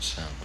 Sound.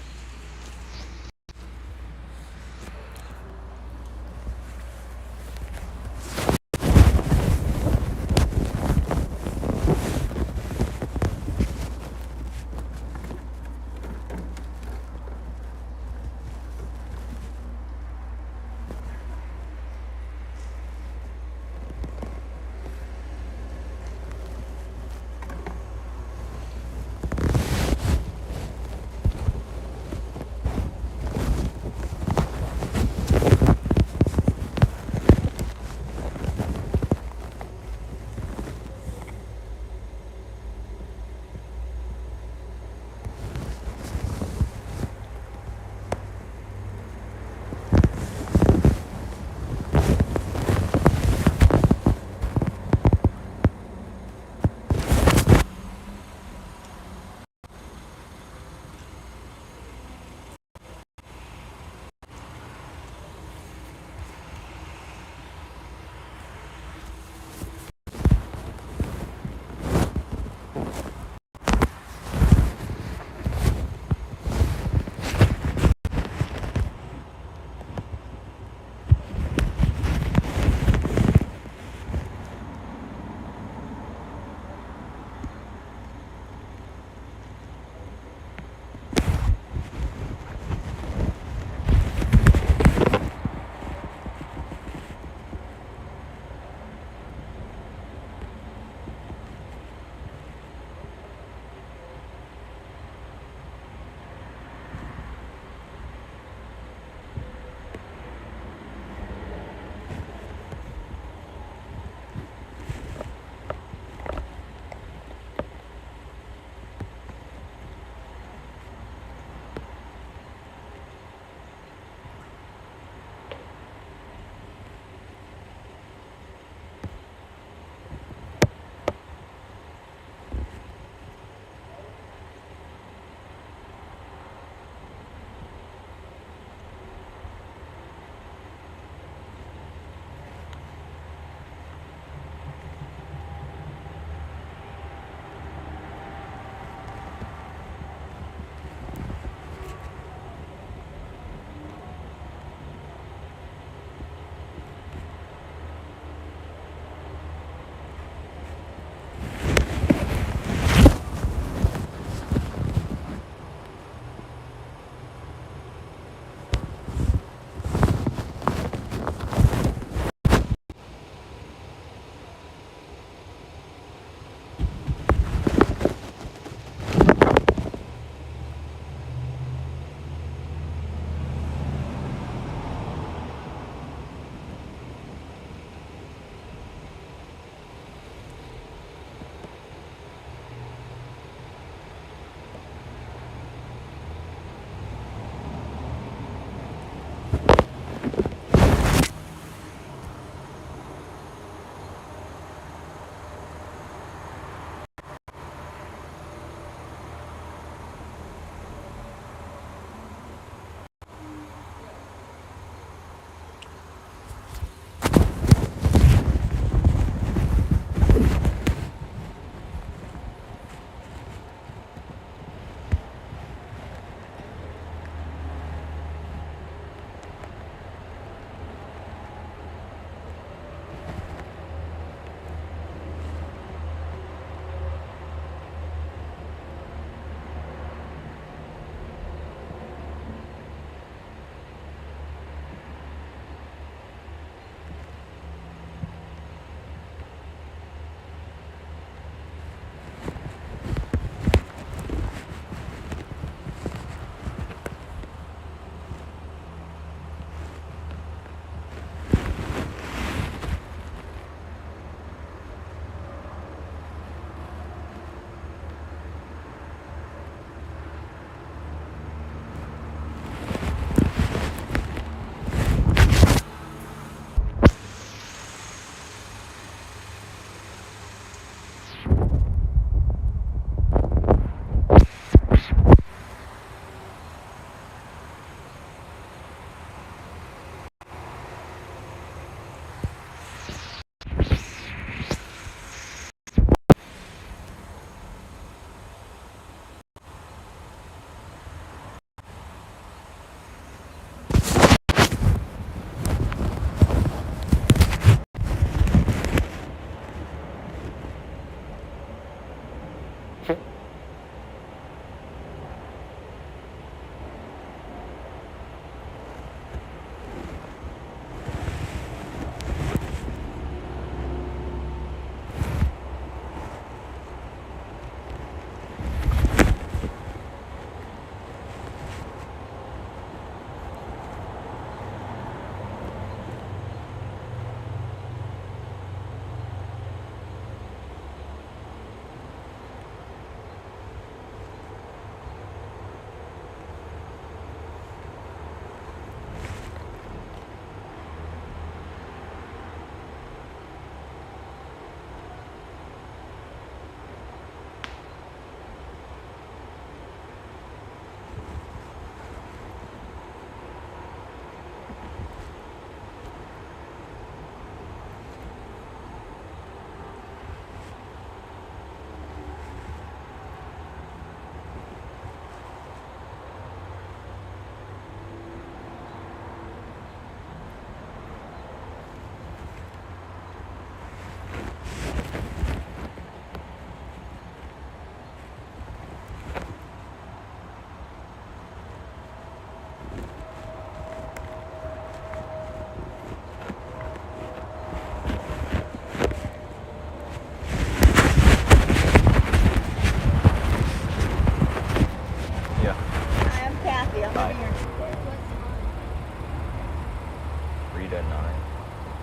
Rita 9.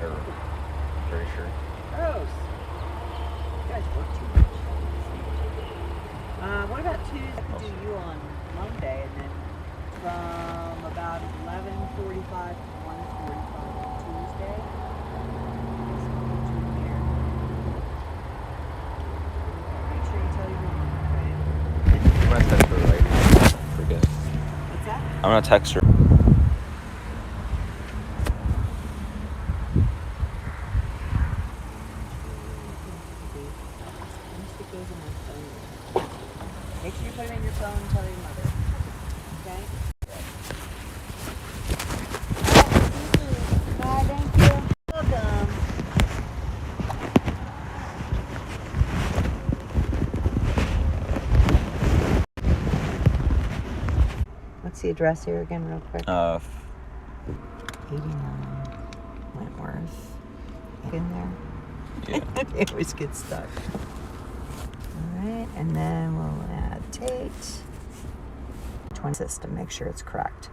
Or pretty sure. Gross. You guys work too much. What about Tuesday? I could do you on Monday, and then from about 11:45 to 1:45 on Tuesday. Make sure you tell your mom, okay? I'm gonna text her right now. Forget. What's that? I'm gonna text her. Make sure you put it in your phone and tell your mother. Okay? Bye, thank you. Welcome. What's the address here again, real quick? 89 Wentworth. In there? Yeah. They always get stuck. Alright, and then we'll add Tate. 20 system, make sure it's correct.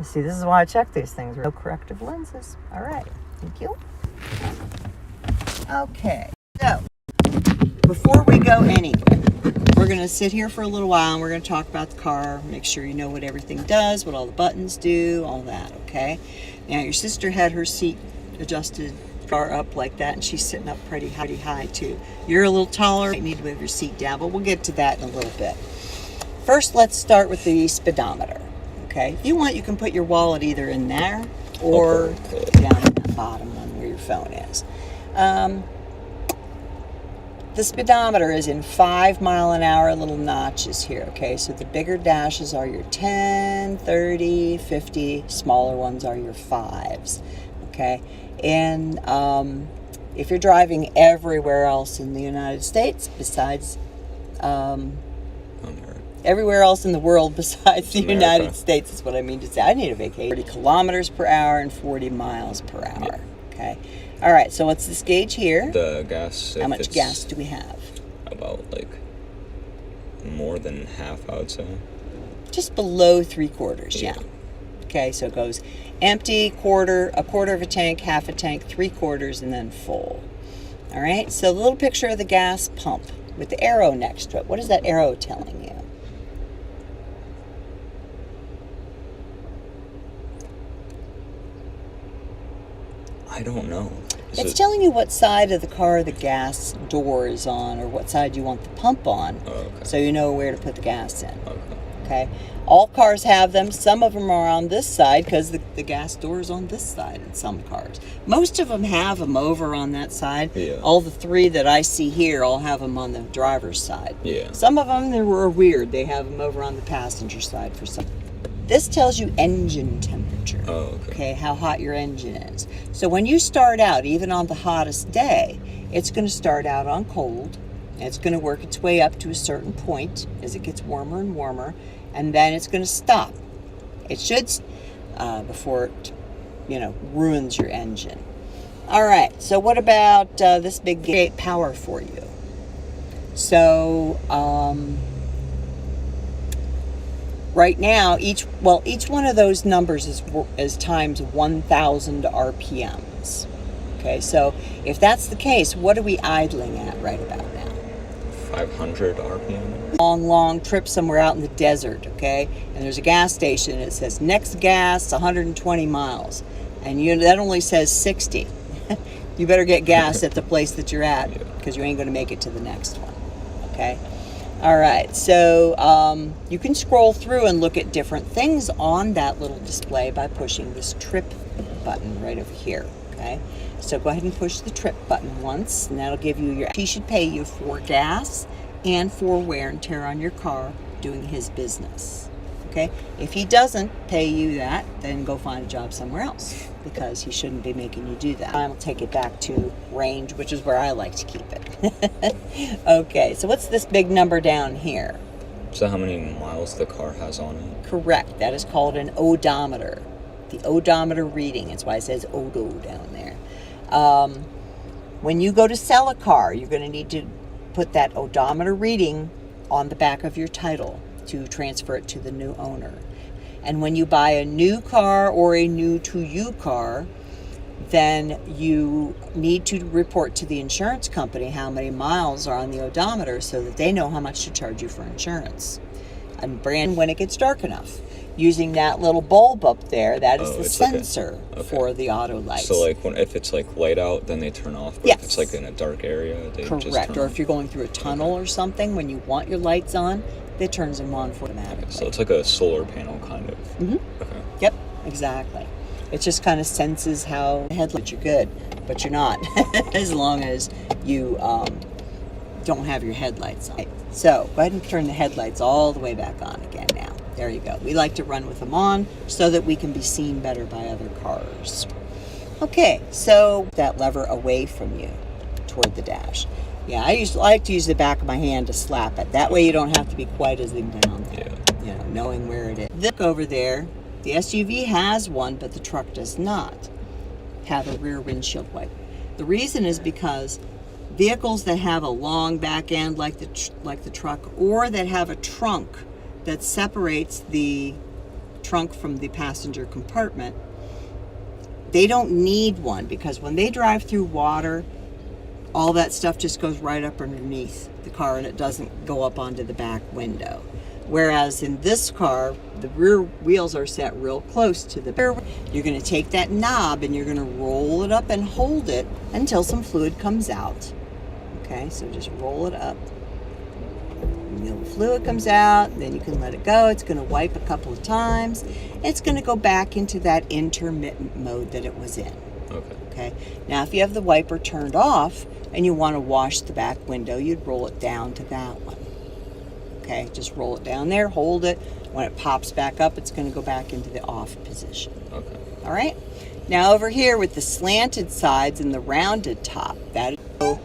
See, this is why I check these things. No corrective lenses. Alright, thank you. Okay, so before we go anywhere, we're going to sit here for a little while and we're going to talk about the car, make sure you know what everything does, what all the buttons do, all that, okay? Now, your sister had her seat adjusted car up like that, and she's sitting up pretty high too. You're a little taller, you need to move your seat down, but we'll get to that in a little bit. First, let's start with the speedometer. Okay, if you want, you can put your wallet either in there or down in that bottom one where your phone is. The speedometer is in 5-mile-an-hour little notches here, okay? So the bigger dashes are your 10, 30, 50, smaller ones are your 5s, okay? And if you're driving everywhere else in the United States besides, everywhere else in the world besides the United States is what I mean to say. I need a vacation. 30 kilometers per hour and 40 miles per hour, yeah. Okay? All right, so what's this gauge here? The gas. How much gas do we have? About, like, more than half, I would say. Just below 3/4, yeah. Okay, so it goes empty, quarter, a quarter of a tank, half a tank, 3/4, and then full. All right, so the little picture of the gas pump with the arrow next to it. What is that arrow telling you? I don't know. It's telling you what side of the car the gas door is on, or what side you want the pump on, so you know where to put the gas in. Okay. All cars have them. Some of them are on this side because the gas door is on this side in some cars. Most of them have them over on that side. Yeah. All the 3 that I see here all have them on the driver's side. Yeah. Some of them are weird. They have them over on the passenger side for some. This tells you engine temperature. Oh, okay, how hot your engine is. So when you start out, even on the hottest day, it's going to start out on cold, And it's going to work its way up to a certain point as it gets warmer and warmer, and then it's going to stop. It should, before it, ruins your engine. All right, so what about this big gate power for you? So, right now, each one of those numbers is times 1,000 RPMs. Okay, so if that's the case, what are we idling at right about now? 500 RPM. Long trip somewhere out in the desert, okay? And there's a gas station, and it says next gas 120 miles. And that only says 60. You better get gas at the place that you're at, because you ain't going to make it to the next one, okay? All right, so you can scroll through and look at different things on that little display by pushing this trip button right over here, okay? So go ahead and push the trip button once, and that'll give you he should pay you for gas and for wear and tear on your car doing his business, okay? If he doesn't pay you that, then go find a job somewhere else, because he shouldn't be making you do that. I'll take it back to range, which is where I like to keep it. Okay, so what's this big number down here? So how many miles the car has on it? Correct. That is called an odometer. The odometer reading. That's why it says Odo down there. When you go to sell a car, you're going to need to put that odometer reading on the back of your title to transfer it to the new owner. And when you buy a new car or a new to you car, then you need to report to the insurance company how many miles are on the odometer so that they know how much to charge you for insurance. And brand when it gets dark enough. Using that little bulb up there, that is the sensor for the auto lights. So if it's light out, then they turn off. But if it's in a dark area, they just turn Correct. Or if you're going through a tunnel or something, when you want your lights on, it turns them on automatically. So it's like a solar panel kind of. Mm-hmm. Okay. Yep, exactly. It just kind of senses how the headlights you're good, but you're not, as long as you don't have your headlights on. So go ahead and turn the headlights all the way back on again now. There you go. We like to run with them on so that we can be seen better by other cars. Okay, so that lever away from you toward the dash. Yeah, I like to use the back of my hand to slap it. That way you don't have to be quite as down there, knowing where it is. Look over there. The SUV has one, but the truck does not have a rear windshield wiper. The reason is because vehicles that have a long back end like the truck, or that have a trunk that separates the trunk from the passenger compartment, they don't need one, because when they drive through water, all that stuff just goes right up underneath the car and it doesn't go up onto the back window. Whereas in this car, the rear wheels are set real close to the rear. You're going to take that knob and you're going to roll it up and hold it until some fluid comes out. Okay, so just roll it up. The fluid comes out, then you can let it go. It's going to wipe a couple of times. It's going to go back into that intermittent mode that it was in. Okay. Now, if you have the wiper turned off and you want to wash the back window, you'd roll it down to that one. Okay, just roll it down there, hold it. When it pops back up, it's going to go back into the off position. Okay. All right. Now over here with the slanted sides and the rounded top, that is,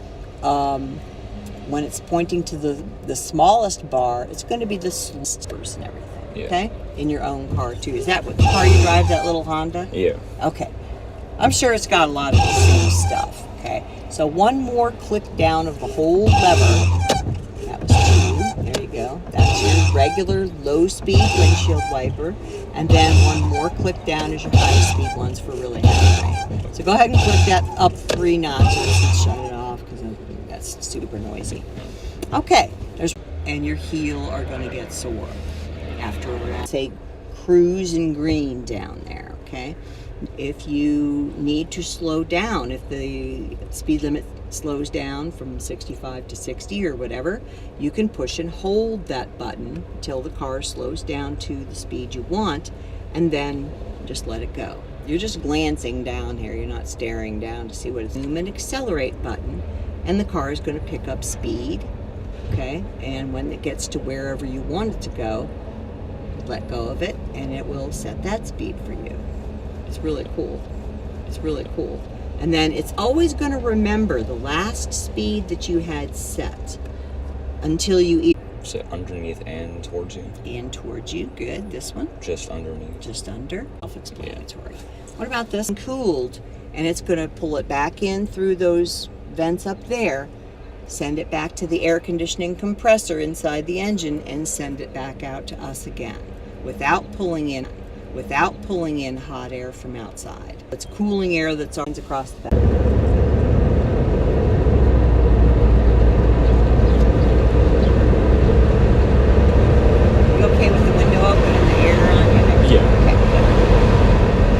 when it's pointing to the smallest bar, it's going to be the slurs and everything. Yeah. Okay, in your own car too. Is that what car you drive? That little Honda? Yeah. Okay. I'm sure it's got a lot of the same stuff. Okay. So one more click down of the whole lever. That was 2. There you go. That's your regular low-speed windshield wiper. And then one more click down is your high-speed ones for really heavy rain. So go ahead and click that up 3 notches and shut it off, because that's super noisy. Okay. And your heel are going to get sore after around, say, cruise in green down there. Okay. If you need to slow down, if the speed limit slows down from 65 to 60 or whatever, you can push and hold that button until the car slows down to the speed you want, and then just let it go. You're just glancing down here. You're not staring down to see what it's. Zoom and accelerate button, and the car is going to pick up speed. Okay, and when it gets to wherever you want it to go, let go of it, and it will set that speed for you. It's really cool. It's really cool. And then it's always going to remember the last speed that you had set. until you Is it underneath and towards you? and towards you. Good. This one, Just underneath. just under. Self-explanatory. What about this? Cooled, and it's going to pull it back in through those vents up there, send it back to the air conditioning compressor inside the engine, and send it back out to us again without pulling in hot air from outside. It's cooling air that's across the back. You okay with the window open and the air on you? Yeah. Okay, good.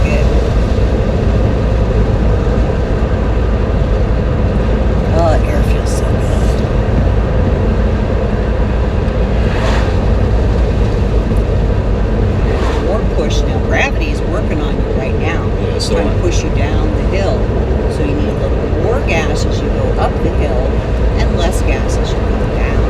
Good. Oh, the air feels so good. More push now. Gravity is working on you right now. Yeah, It's so trying to I'm- push you down the hill. So you need a little more gas as you go up the hill and less gas as you come down.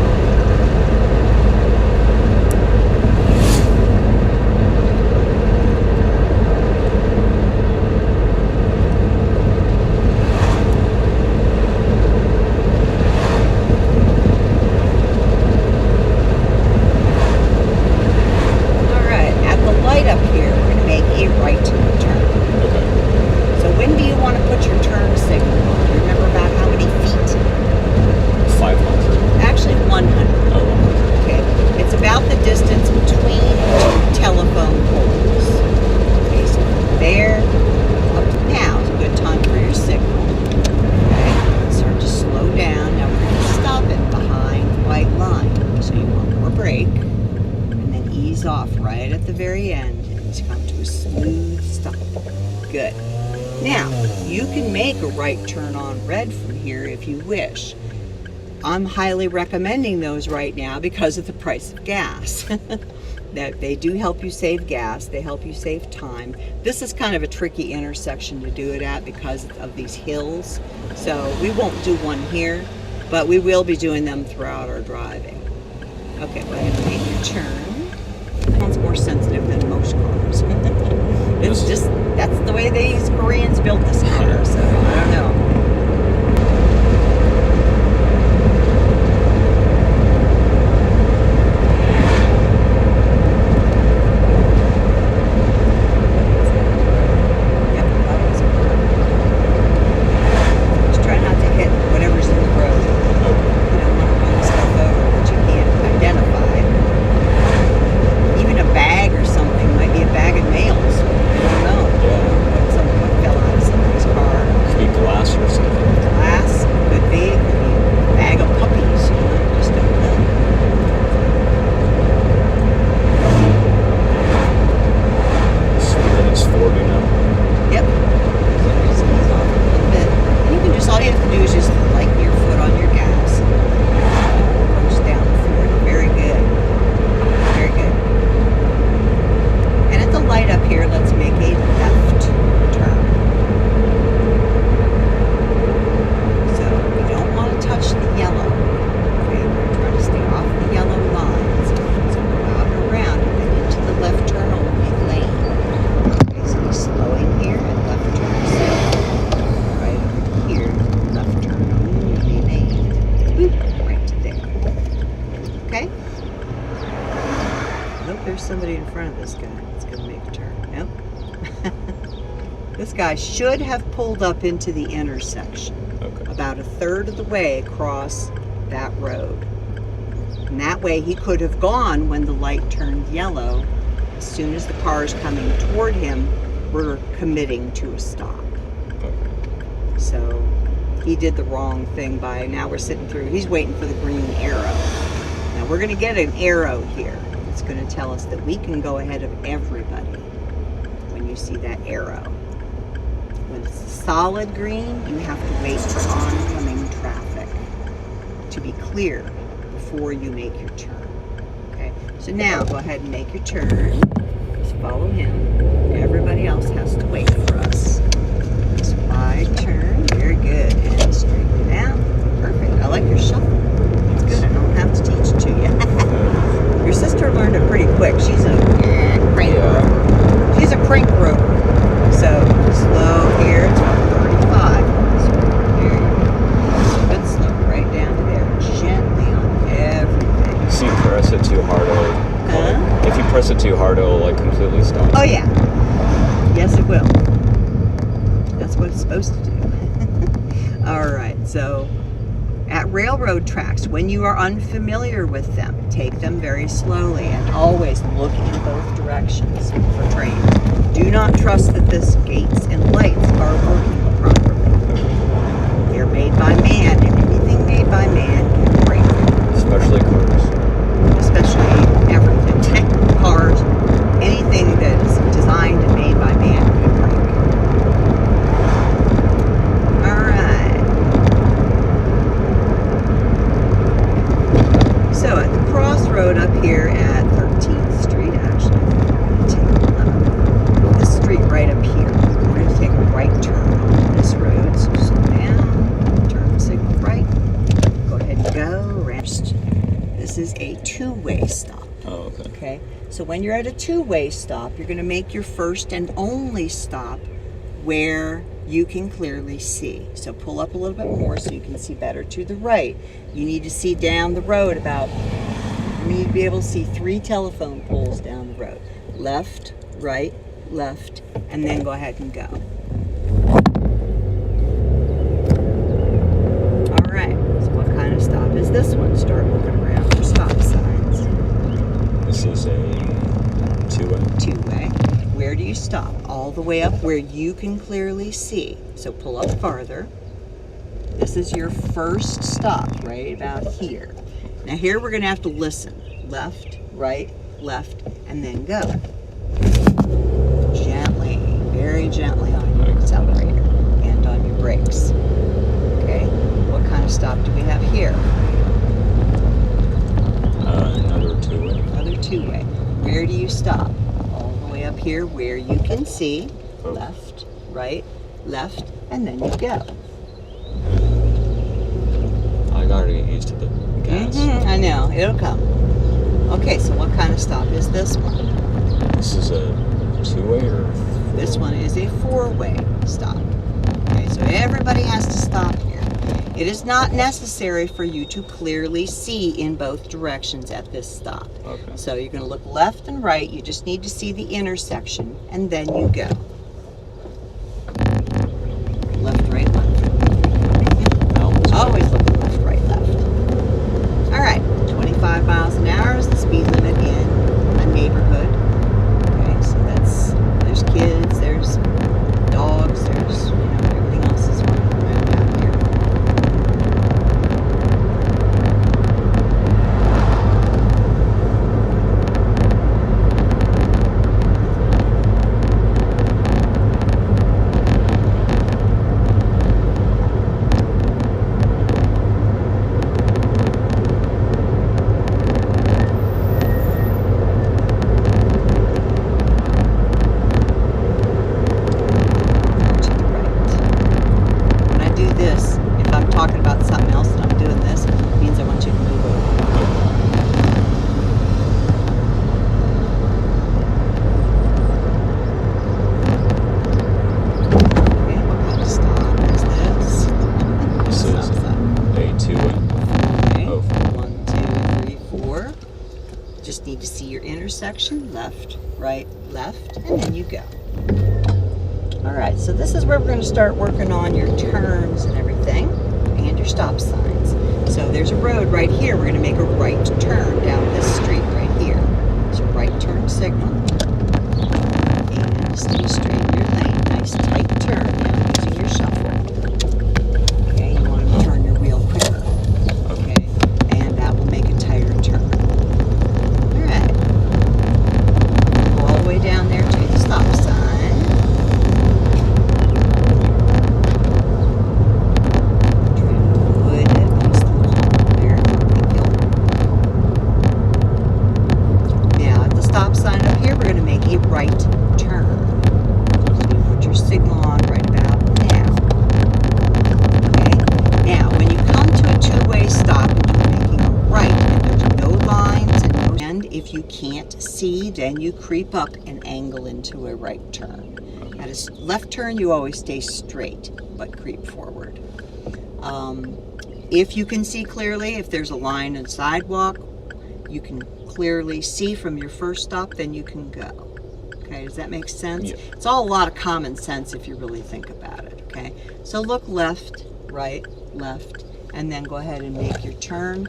All right, at the light up here, we're going to make a right turn. Okay. So when do you want to put your turn signal on? Remember about how many feet? 500. Actually, 100. Oh, 100. Okay, it's about the distance between two telephone poles. Okay, so from there up to now is a good time for your signal. Okay, start to slow down. Now we're going to stop it behind the white line. So you want more brake, and then ease off right at the very end, and to come to a smooth stop. Good. Now, you can make a right turn on red from here if you wish. I'm highly recommending those right now because of the price of gas. That they do help you save gas, they help you save time. This is kind of a tricky intersection to do it at because of these hills. So we won't do one here, but we will be doing them throughout our driving. Okay, go ahead and make your turn. That one's more sensitive than most cars. It's just, that's the way these Koreans built this car, so I don't know. Yep, that was it. Just try not to hit whatever's in the road. You don't want to run stuff over that you can't identify. Even a bag or something might be a bag of nails. You don't know. Yeah. What fell out of somebody's car. Could be glass or something. Glass, could be a bag of puppies. You just don't know. Speed limit's 40 now. Yep. Just ease off a little bit. And you can just, all you have to do is just lighten your foot on your gas. Push down forward. Very good. Very good. And at the light up here, let's make a left turn. So we don't want to touch the yellow. Okay, we're going to try to stay off the yellow lines. So go out and around and then into the left turn only lane. Okay, so you're slowing here and left turn safe. Right over here, left turn only lane. Boop, right to there. Okay? Nope, there's somebody in front of this guy that's going to make a turn. Nope. This guy should have pulled up into the intersection Okay. about a third of the way across that road. And that way he could have gone when the light turned yellow. As soon as the cars coming toward him were committing to a stop. Okay. So he did the wrong thing by, now we're sitting through, he's waiting for the green arrow. Now we're going to get an arrow here. It's going to tell us that we can go ahead of everybody when you see that arrow. When it's solid green, you have to wait for oncoming traffic to be clear before you make your turn. Okay, so now go ahead and make your turn. Just follow him. Everybody else has to wait for us. Just wide turn. Very good. And straighten it out. Perfect. I like your shuffle. It's good. I don't have to teach it to you. Your sister learned it pretty quick. She's a crank rover. She's a crank rover. Yes, it will. That's what it's supposed to do. All right, so at railroad tracks, when you are unfamiliar with them, take them very slowly and always look in both directions for trains. Do not trust that this gates and lights are working properly. They're made by man, and anything made by man can break. Especially cars. Especially everything. Cars, anything that is designed and made by man can break. Alright. So at the crossroad up here at 13th Street, actually, this street right up here, we're going to take a right turn on this road. So slow down, turn signal right, go ahead and go. This is a two-way stop. Oh, okay. Okay, so when you're at a two-way stop, you're going to make your first and only stop where you can clearly see. So pull up a little bit more so you can see better to the right. You need to see down the road you need to be able to see 3 telephone poles down the road. Left, right, left, and then go ahead and go. All right, so what kind of stop is this one? Start looking around for stop signs. This is a two-way. Two-way. Where do you stop? All the way up where you can clearly see. So pull up farther. This is your first stop, right about here. Now here we're going to have to listen. Left, right, left, and then go. Gently, very gently on your accelerator and on your brakes. Okay, what kind of stop do we have here? Another two-way. Another two-way. Where do you stop? All the way up here where you can see. Left, right, left, and then you go. I gotta get used to the gas. I know, it'll come. Okay, so what kind of stop is this one? This is a two-way or This one is a four-way stop. Okay, so everybody has to stop here. It is not necessary for you to clearly see in both directions at this stop. Okay. So you're going to look left and right. You just need to see the intersection, and then you go. Left, right, left. Always look left, right, left. All right, 25 miles an hour is the speed limit in a neighborhood. Okay, so there's kids, there's dogs, there's, everything else is right down here. Need to see your intersection, left, right, left, and then you go. All right, so this is where we're going to start working on your turns and everything, and your stop signs. So there's a road right here. We're going to make a right turn down this street right here. So right turn signal, and stay straight in your lane. Nice tight turn now using your shuffle. Okay, you want to turn your wheel quicker. Okay, and that will make a tighter turn. Down there to the stop sign. Try to avoid that nice little hump there. Now at the stop sign up here, we're going to make a right turn. So you put your signal on right about now. Okay. Now when you come to a two-way stop and you're making a right, and there's no lines and no end, if you can't see, then you creep up and angle into a right turn. At a left turn, you always stay straight, but creep forward. If you can see clearly, if there's a line and sidewalk, you can clearly see from your first stop, then you can go. Okay, does that make sense? Yeah. It's all a lot of common sense if you really think about it, okay? So look left, right, left, and then go ahead and make your turn.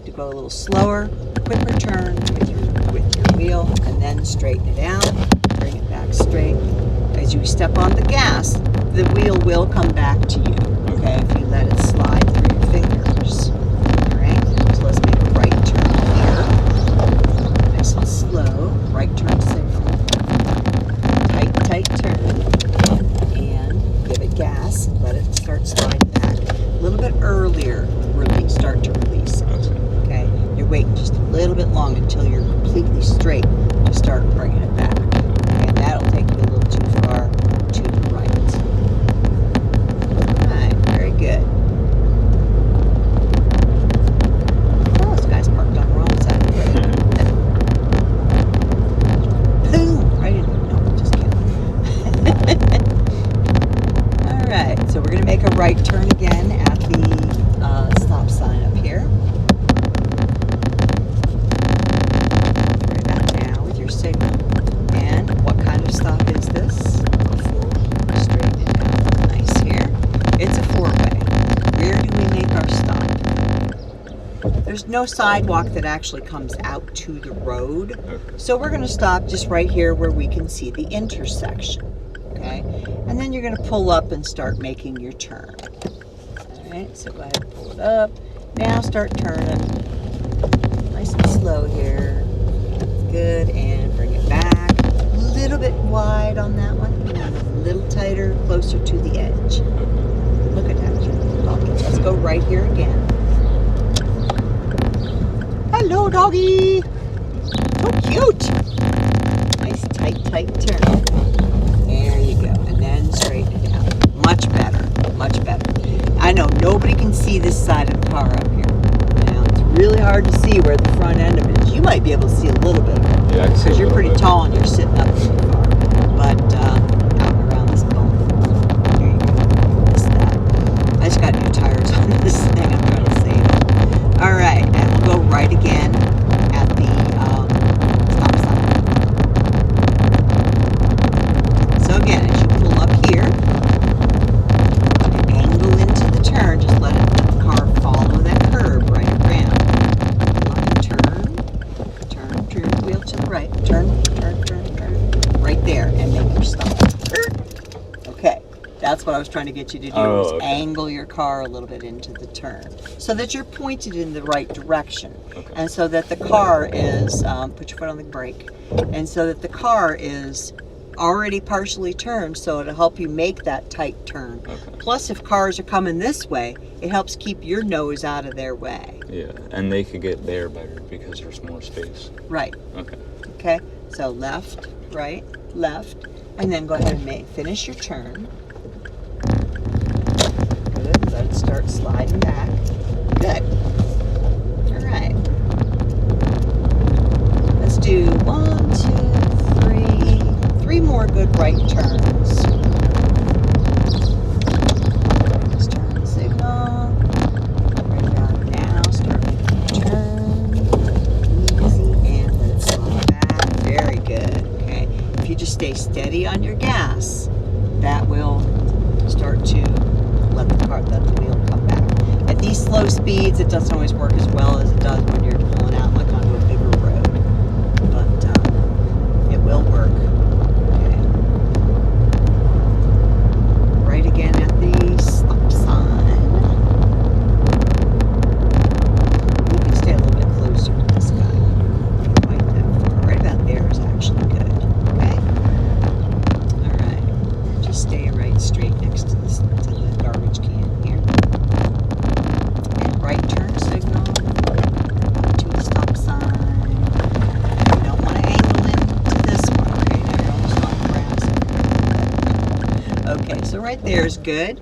To go a little slower, quicker turn with your wheel, and then straighten it out, bring it back straight. As you step on the gas, the wheel will come back to you, okay, if you let it slide through your fingers. Alright, so let's make a right turn here. Nice and slow, right turn signal. Tight turn. And give it gas and let it start sliding back. A little bit earlier, start to release it. Okay, you're waiting just a little bit long until you're completely straight to start bringing it back. Okay, and that'll take you a little too far to the right. Alright, very good. Oh, this guy's parked on the wrong side of the road. Boom! Right in. No, just kidding. Alright, so we're going to make a right turn again at the stop sign up here. Right back now with your signal. And what kind of stop is this? Straighten it out. Nice here. It's a four-way. Where do we make our stop? There's no sidewalk that actually comes out to the road. So we're going to stop just right here where we can see the intersection. Okay? And then you're going to pull up and start making your turn. Alright, so go ahead and pull it up. Now start turning. Nice and slow here. Good, and bring it back. A little bit wide on that one. A little tighter, closer to the edge. Look at that cute little doggy. Let's go right here again. Hello, doggy! So cute! Nice tight turn. There you go. And then straighten it out. Much better. Much better. I know nobody can see this side of the car up here. Now, it's really hard to see where the front end of it is. You might be able to see a little bit of it. Yeah, I can see because you're pretty bit. tall and you're sitting up in the car. But out and around this bump. There you go. Missed that. I just got new tires on this thing. I'm trying to save it. Alright, and we'll go right again at the stop sign. So again, as you pull up here, turn, just let the car follow that curb right around. Turn the wheel to the right. Turn. Right there, and make your stop. Okay, that's what I was trying to get you to do, is angle your car a little bit into the turn, so that you're pointed in the right direction, and so that the car is, put your foot on the brake, and so that the car is already partially turned, so it'll help you make that tight turn. Plus, if cars are coming this way, it helps keep your nose out of their way. Yeah, and they could get there better because there's more space. Right. Okay, so left, right, left, and then go ahead and finish your turn. Good, let it start sliding back. Good. All right. Let's do 1, 2, 3 more good right turns. Let's turn the signal. Right about now, start making a turn. Easy, and let it slide back. Very good. Okay. If you just stay steady on your gas, that will start to let the wheel come back. At these slow speeds, it doesn't always work as well as it does when you're pulling out like onto a bigger road. But it will work. Right again at the stop sign. You can stay a little bit closer to this guy. Quite that far. Right about there is actually good. Okay? Alright. Just stay right straight next to the garbage can here. And right turn signal to the stop sign. You don't want to angle into this one. Okay, now you're almost on the grass. Okay, so right there is good.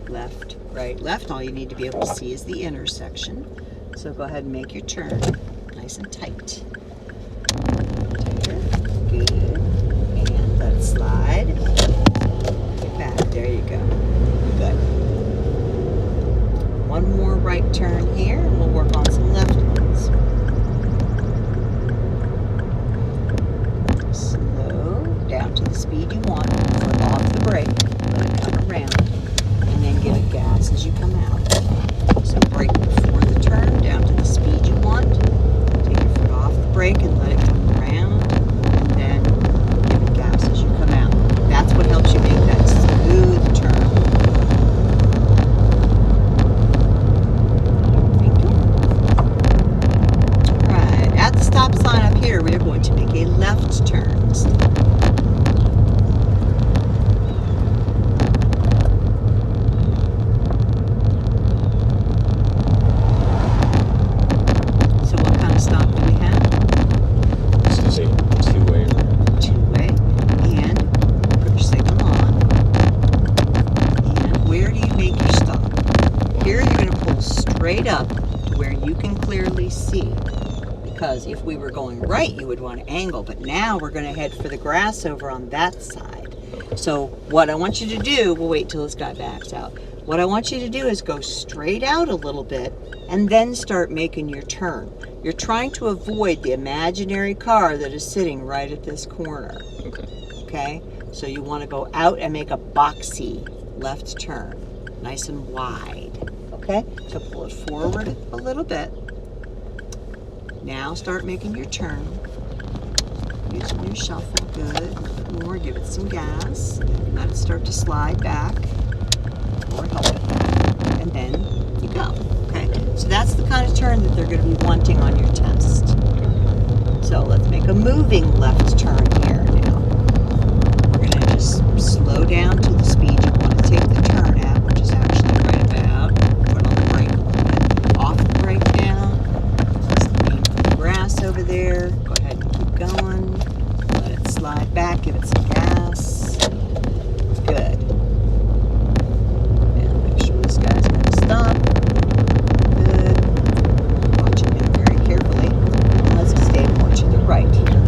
Left, right, left. All you need to be able to see is the intersection. So go ahead and make your turn. Nice and tight. Tighter. Good. And let it slide. Get back. There you go. Good. One more right turn here, and we'll work on some left ones. Slow. speed you want, foot off the brake, let it come around, and then give it gas as you come out. So brake before the turn, down to the speed you want, take your foot off the brake and let it come around, and then give it gas as you come out. That's what helps you make that smooth turn. Right, at the stop sign up here, we are going to make a left turn. So what kind of stop do we have? This is a two-way. Two-way. And put your signal on. And where do you make your stop? Here you're going to pull straight up to where you can clearly see. Because if we were going right, you would want to angle. But now we're going to head for the grass over on that side. So what I want you to do, we'll wait till this guy backs out. What I want you to do is go straight out a little bit and then start making your turn. You're trying to avoid the imaginary car that is sitting right at this corner. Okay. Okay? So you want to go out and make a boxy left turn. Nice and wide. Okay? So pull it forward a little bit. Now start making your turn. Using your shuffle. Good. A little bit more. Give it some gas. Let it start to slide back. Or help it. And then you go. Okay? So that's the kind of turn that they're going to be wanting on your test. So let's make a moving left turn here now. We're going to just slow down to the speed you want to take the turn at, which is actually right about. Put on the brake a little bit. Off the brake down. Aim for the grass over there. Go ahead and keep going. Let it slide back. Give it some gas. Good. And make sure this guy's going to stop. Good. Watching him very carefully. And let's stay more to the right here.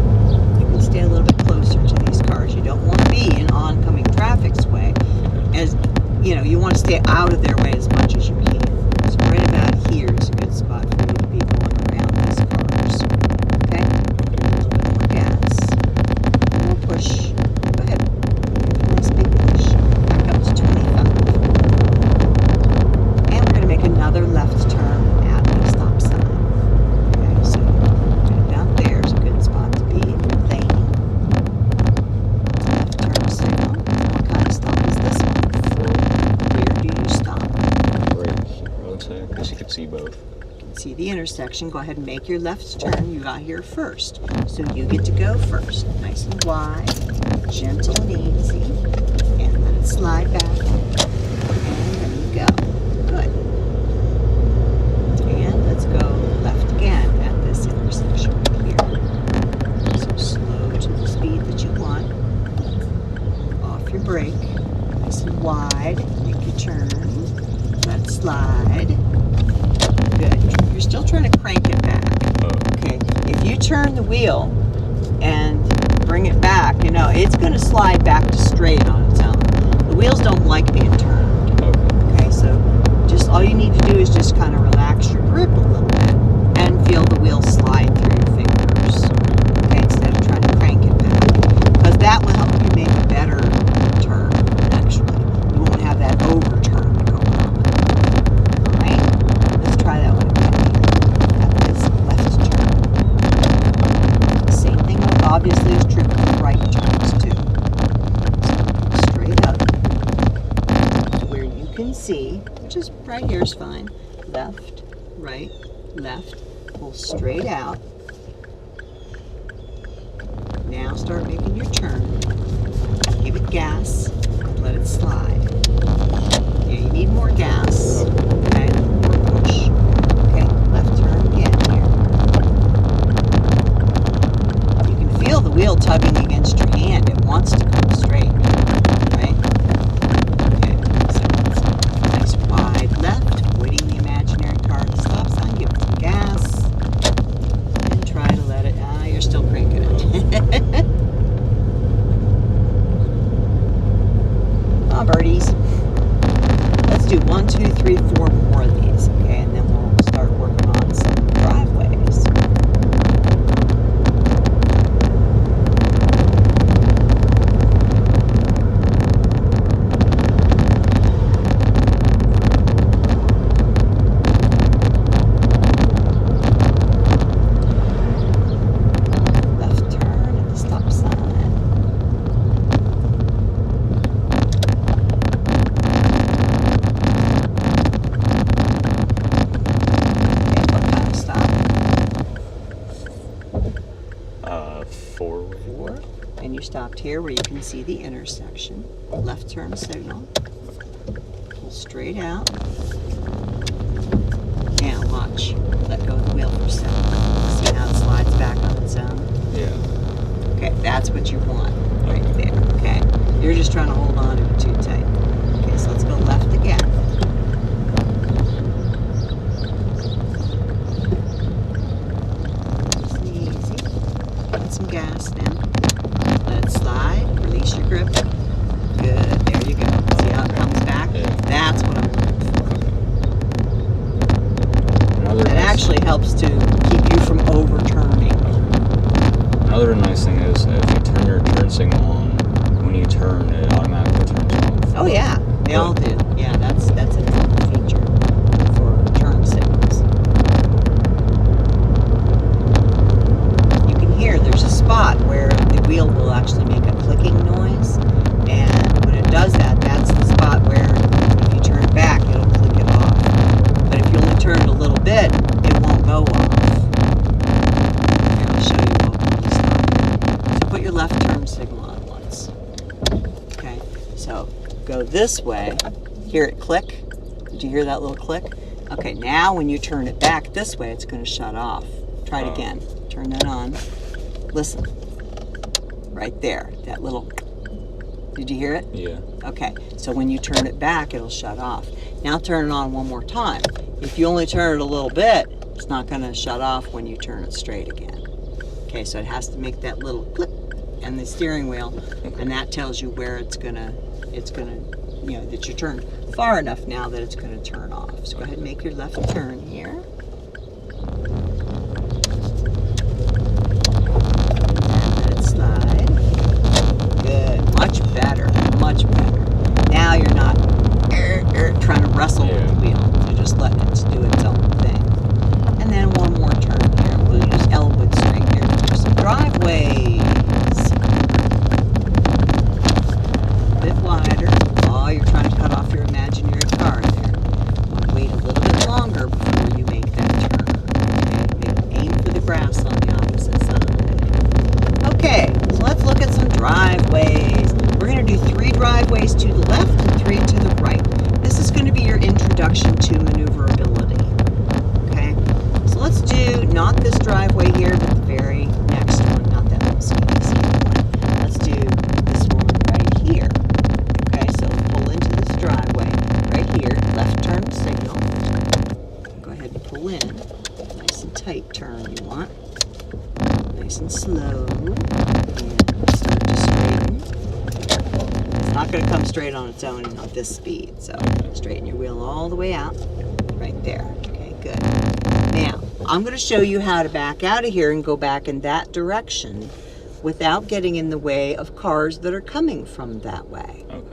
You can stay a little bit closer to these cars. You don't want to be in oncoming traffic's way. As you know, you want to stay out of their way as much as you can. So right about here is a good spot for you to be going around these cars. Okay? A little bit more gas. More push. Go ahead. Give it a nice big push. Back up to 25. And we're going to make another left turn at the stop sign. Okay, so right down there is a good spot to be in your lane. Left turn signal. What kind of stop is this one? Where do you stop? Right here, I would say. I guess you could see both. See the intersection. Go ahead and make your left turn. You got here first. So you get to go first. Nice and wide, gentle and easy. And let it slide back. And there you go. Good. And let's go left again at this intersection right here. So slow to the speed that you want. Off your brake. Nice and wide. Make your turn. Let it slide. Good. You're still trying to crank it back. Okay. If you turn the wheel and bring it back, you know, it's going to slide back to straight on its own. The wheels don't like being turned. Okay, so just all you need to do is just kind of relax your grip a little bit and feel the wheel slide through your fingers. Okay, instead of trying to crank it back. Because that will help you make a better turn, actually. You won't have that overturn going on. Alright? Let's try that one again here. At this left turn. The same thing obviously is true for the right turns too. So straight up to where you can see, which is right here is fine. Left, right, left. Pull straight out. Now start making your turn. Give it gas and let it slide. Yeah, you need more gas. Okay, more push. Okay, left turn again here. You can feel the wheel tugging against your hand. It wants to come straight, right? Okay, so nice wide left, avoiding the imaginary car at the stop sign. Give it some gas and try to let it. You're still cranking it. Come on, birdies. Let's do 1, 2, here where you can see the intersection. Left turn signal. Pull straight out. Now watch. Let go of the wheel for a second. See how it slides back on its own? Yeah. Okay, that's what you want right there. Okay, you're just trying to hold on to it too tight. Okay, so let's go left again. Easy. Put some gas now. Let it slide. Release your grip. Good. There you go. See how it comes back? Yeah. That's what I'm looking for. Another It nice, actually helps to keep you from overturning. another nice thing is if you turn your turn signal on, when you turn, it automatically turns off. Oh yeah, they all do. Yeah, that's an important feature for turn signals. You can hear there's a spot where the wheel will actually make a clicking noise, and when it does that, that's the spot where if you turn back, it'll click it off. But if you only turn it a little bit, it won't go off. Here, I'll show you what we start. So put your left turn signal on once. Okay, so go this way. Hear it click? Did you hear that little click? Okay, now when you turn it back this way, it's going to shut off. Try it again. Turn that on. Listen. Right there. That little... Did you hear it? Yeah. Okay, so when you turn it back, it'll shut off. Now turn it on one more time. If you only turn it a little bit, it's not going to shut off when you turn it straight again. Okay, so it has to make that little click and the steering wheel, and that tells you where it's gonna, you know, that you turned far enough now that it's gonna turn off. So go ahead and make your left turn here. And let it slide. Good, much better, much better. Now you're not trying to wrestle with the wheel. You're just letting it do its own thing. And then one more turn here. We'll use Elwood Street here for some driveways. A bit wider. Oh, you're trying to cut off your imaginary car there. Wait a little bit longer before you make that turn. Okay, aim for the grass on the opposite side. Okay, so let's look at some driveways. We're going to do 3 driveways to the left and 3 to the right. This is going to be your introduction to maneuverability. Okay, so let's do not this driveway here, but the very next one, not that little skinny one. Let's do this one right here. Okay, so pull into this driveway right here, left turn signal. Go ahead and pull in. Nice and tight turn you want. Nice and slow. And start to straighten. It's not going to come straight on its own and at this speed. So straighten your wheel all the way out. Right there. Okay, good. Now, I'm going to show you how to back out of here and go back in that direction without getting in the way of cars that are coming from that way. Okay.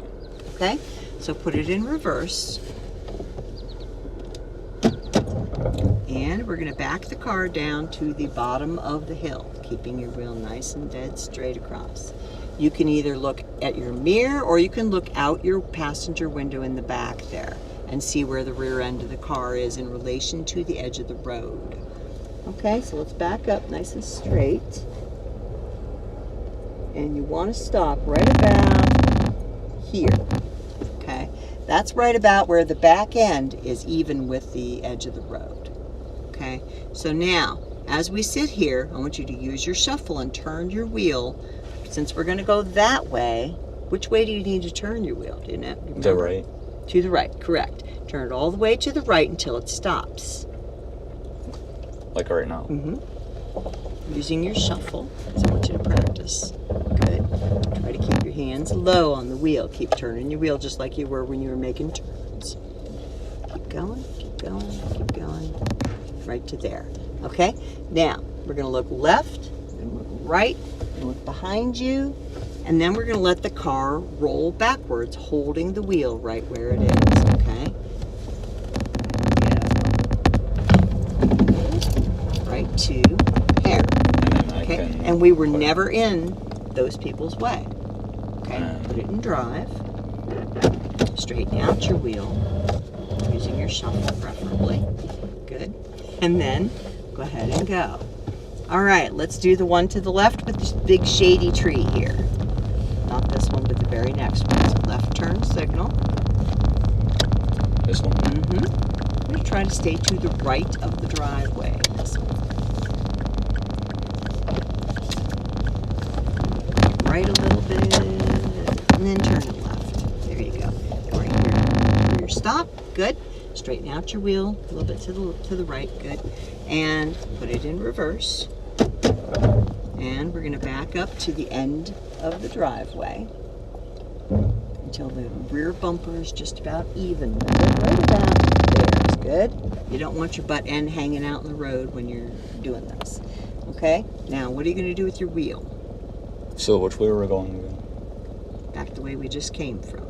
Okay? So put it in reverse. And we're going to back the car down to the bottom of the hill, keeping your wheel nice and dead straight across. You can either look at your mirror or you can look out your passenger window in the back there and see where the rear end of the car is in relation to the edge of the road. Okay, so let's back up nice and straight. And you want to stop right about here. Okay, that's right about where the back end is even with the edge of the road. Okay, so now as we sit here, I want you to use your shuffle and turn your wheel. Since we're going to go that way, which way do you need to turn your wheel? Do you remember? The right. To the right, correct. Turn it all the way to the right until it stops. Like right now. Mm-hmm. Using your shuffle, because I want you to practice. Good. Try to keep your hands low on the wheel. Keep turning your wheel just like you were when you were making turns. Keep going, keep going, keep going. Right to there. Okay? Now, we're going to look left and look right and look behind you. And then we're going to let the car roll backwards, holding the wheel right where it is. Okay? Right to here. Okay? And we were never in those people's way. Okay? Put it in drive. Straighten out your wheel. Using your shuffle preferably. Good. And then go ahead and go. All right, let's do the one to the left with this big shady tree here. very next one. It's a left turn signal. This one? Mm-hmm. I'm going to try to stay to the right of the driveway. This one. Right a little bit, and then turn it left. There you go. Right here. Your stop. Good. Straighten out your wheel a little bit to the right. Good. And put it in reverse. And we're going to back up to the end of the driveway until the rear bumper is just about even. Right about there is good. You don't want your butt end hanging out in the road when you're doing this. Okay? Now, what are you going to do with your wheel? So which way were we going again? Back the way we just came from.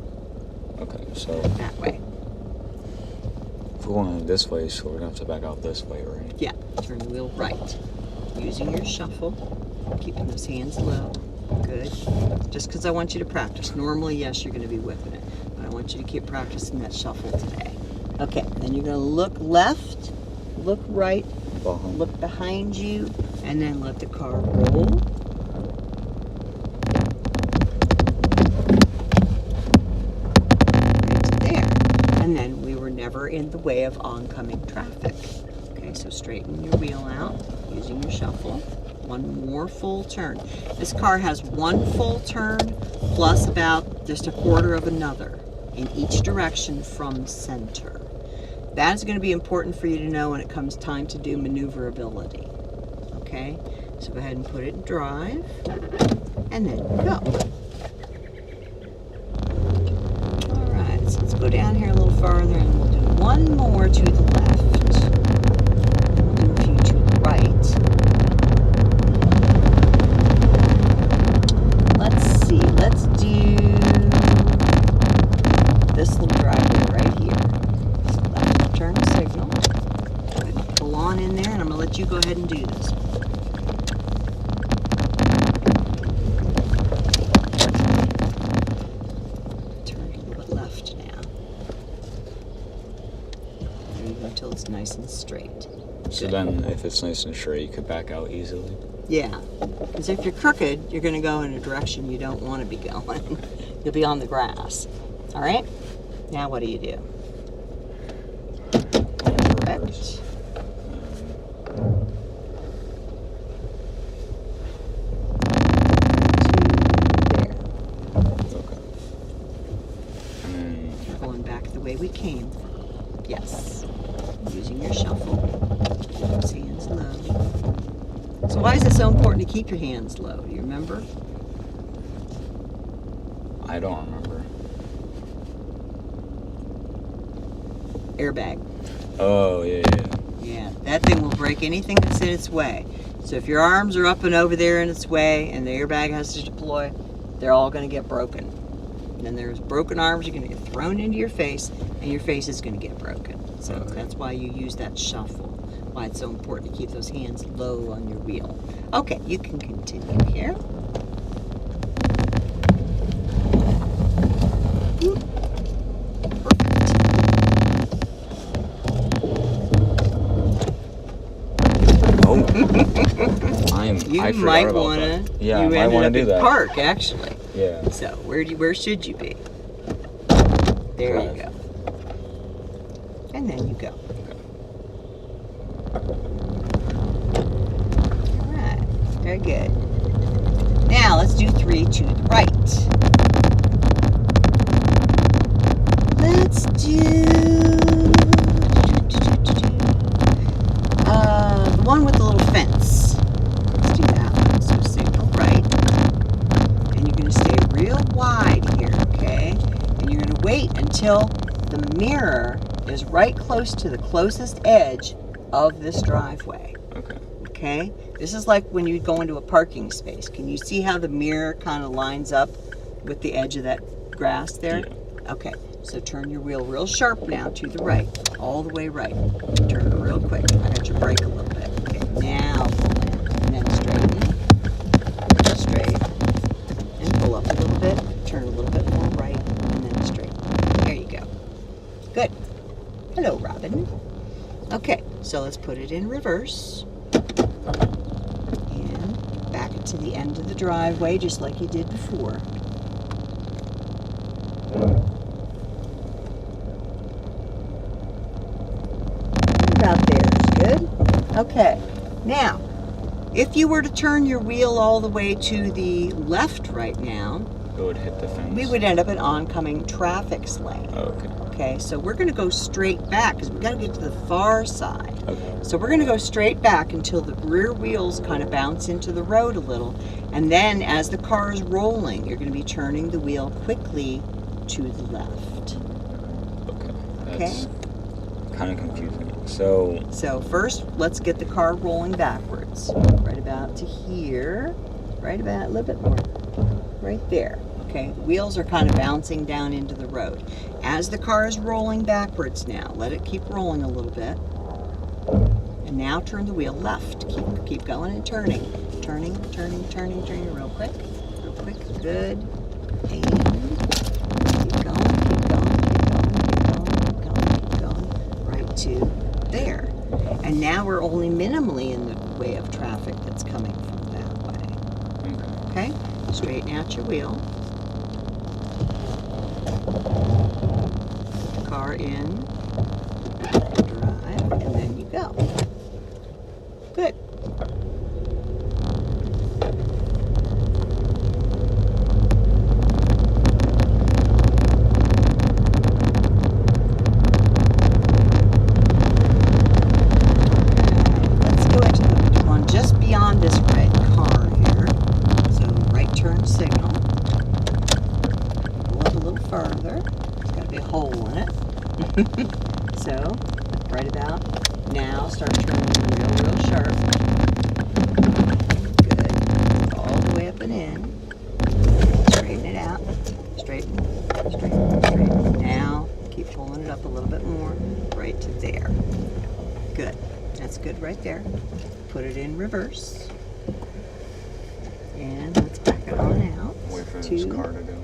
Okay, so That way. if we're going this way, so we're going to have to back out this way, right? Yeah. Turn the wheel right. Using your shuffle. Keeping those hands low. Good. Just because I want you to practice. Normally, yes, you're going to be whipping it. But I want you to keep practicing that shuffle today. Okay. Then you're going to look left, look right, look behind you, and then let the car roll. Right to there. And then we were never in the way of oncoming traffic. Okay, so straighten your wheel out using your shuffle. One more full turn. This car has one full turn plus about just a quarter of another in each direction from center. That is going to be important for you to know when it comes time to do maneuverability. Okay, so go ahead and put it in drive and then go. All right, so let's go down here a little farther and we'll do one more to the left. We'll do a few to the right. Let's do this little driveway right here. Left turn signal. Go ahead and pull on in there, and I'm going to let you go ahead and do this. Turn a little bit left now. There you go until it's nice and straight. So then, if it's nice and straight, you could back out easily. Yeah, because if you're crooked, you're going to go in a direction you don't want to be going. You'll be on the grass. All right? Now what do you do? Correct. There. Okay. And You're going back the way we came from. Yes. Using your shuffle. Keep those hands low. So why is it so important to keep your hands low? Do you remember? I don't remember. Airbag. Oh, yeah. Yeah, that thing will break anything that's in its way. So if your arms are up and over there in its way and the airbag has to deploy, they're all going to get broken. And then there's broken arms, you're going to get thrown into your face, and your face is going to get broken. So that's why you use that shuffle. Why it's so important to keep those hands low on your wheel. Okay, you can continue here. You might want to. Yeah, you I might ended want up to do in that. Park, actually. Yeah. So where should you be? There Drive. you go. And then you go. All right. Very good. Now let's do 3 to the right. Let's do the one with the little fence. Let's do that one. So signal right. And you're going to stay real wide here, okay? And you're going to wait until the mirror is right close to the closest edge of this driveway. Okay. Okay? This is like when you go into a parking space. Can you see how the mirror kind of lines up with the edge of that grass there? Yeah. Okay. So turn your wheel real sharp now to the right. All the way right. Turn it real quick. I got your brake a little bit. Okay. Now pull in. And then straighten. Straight. And pull up a little bit. Turn a little bit more right. And then straight. There you go. Good. Hello, Robin. Okay, so let's put it in reverse. And back it to the end of the driveway, just like you did before. Okay, now, if you were to turn your wheel all the way to the left right now, It would hit the fence. we would end up in oncoming traffic lane. Okay. Okay, so we're going to go straight back because we got to get to the far side. Okay. So we're going to go straight back until the rear wheels kind of bounce into the road a little. And then as the car is rolling, you're going to be turning the wheel quickly to the left. Okay. Okay. That's kind of confusing. So, So first, let's get the car rolling backwards. Right about to here. Right about a little bit more. Right there. Okay, the wheels are kind of bouncing down into the road. As the car is rolling backwards now, let it keep rolling a little bit. And now turn the wheel left. Keep going and turning. Turning real quick. Real quick. Good. And keep going. Right to there. And now we're only minimally in the way of traffic that's coming from that way. Okay? Straighten out your wheel. Put the car in. Drive. And then you go. Good. Let's go into the one just beyond this red car here. So right turn signal. Pull up a little further. There's got to be a hole in it. So right about now, start turning real sharp. Good. All the way up and in. Straighten it out. Straighten. Now, keep pulling it up a little bit more. Right to there. Good. That's good right there. Put it in reverse. And let's back it on out. wait for this car to go.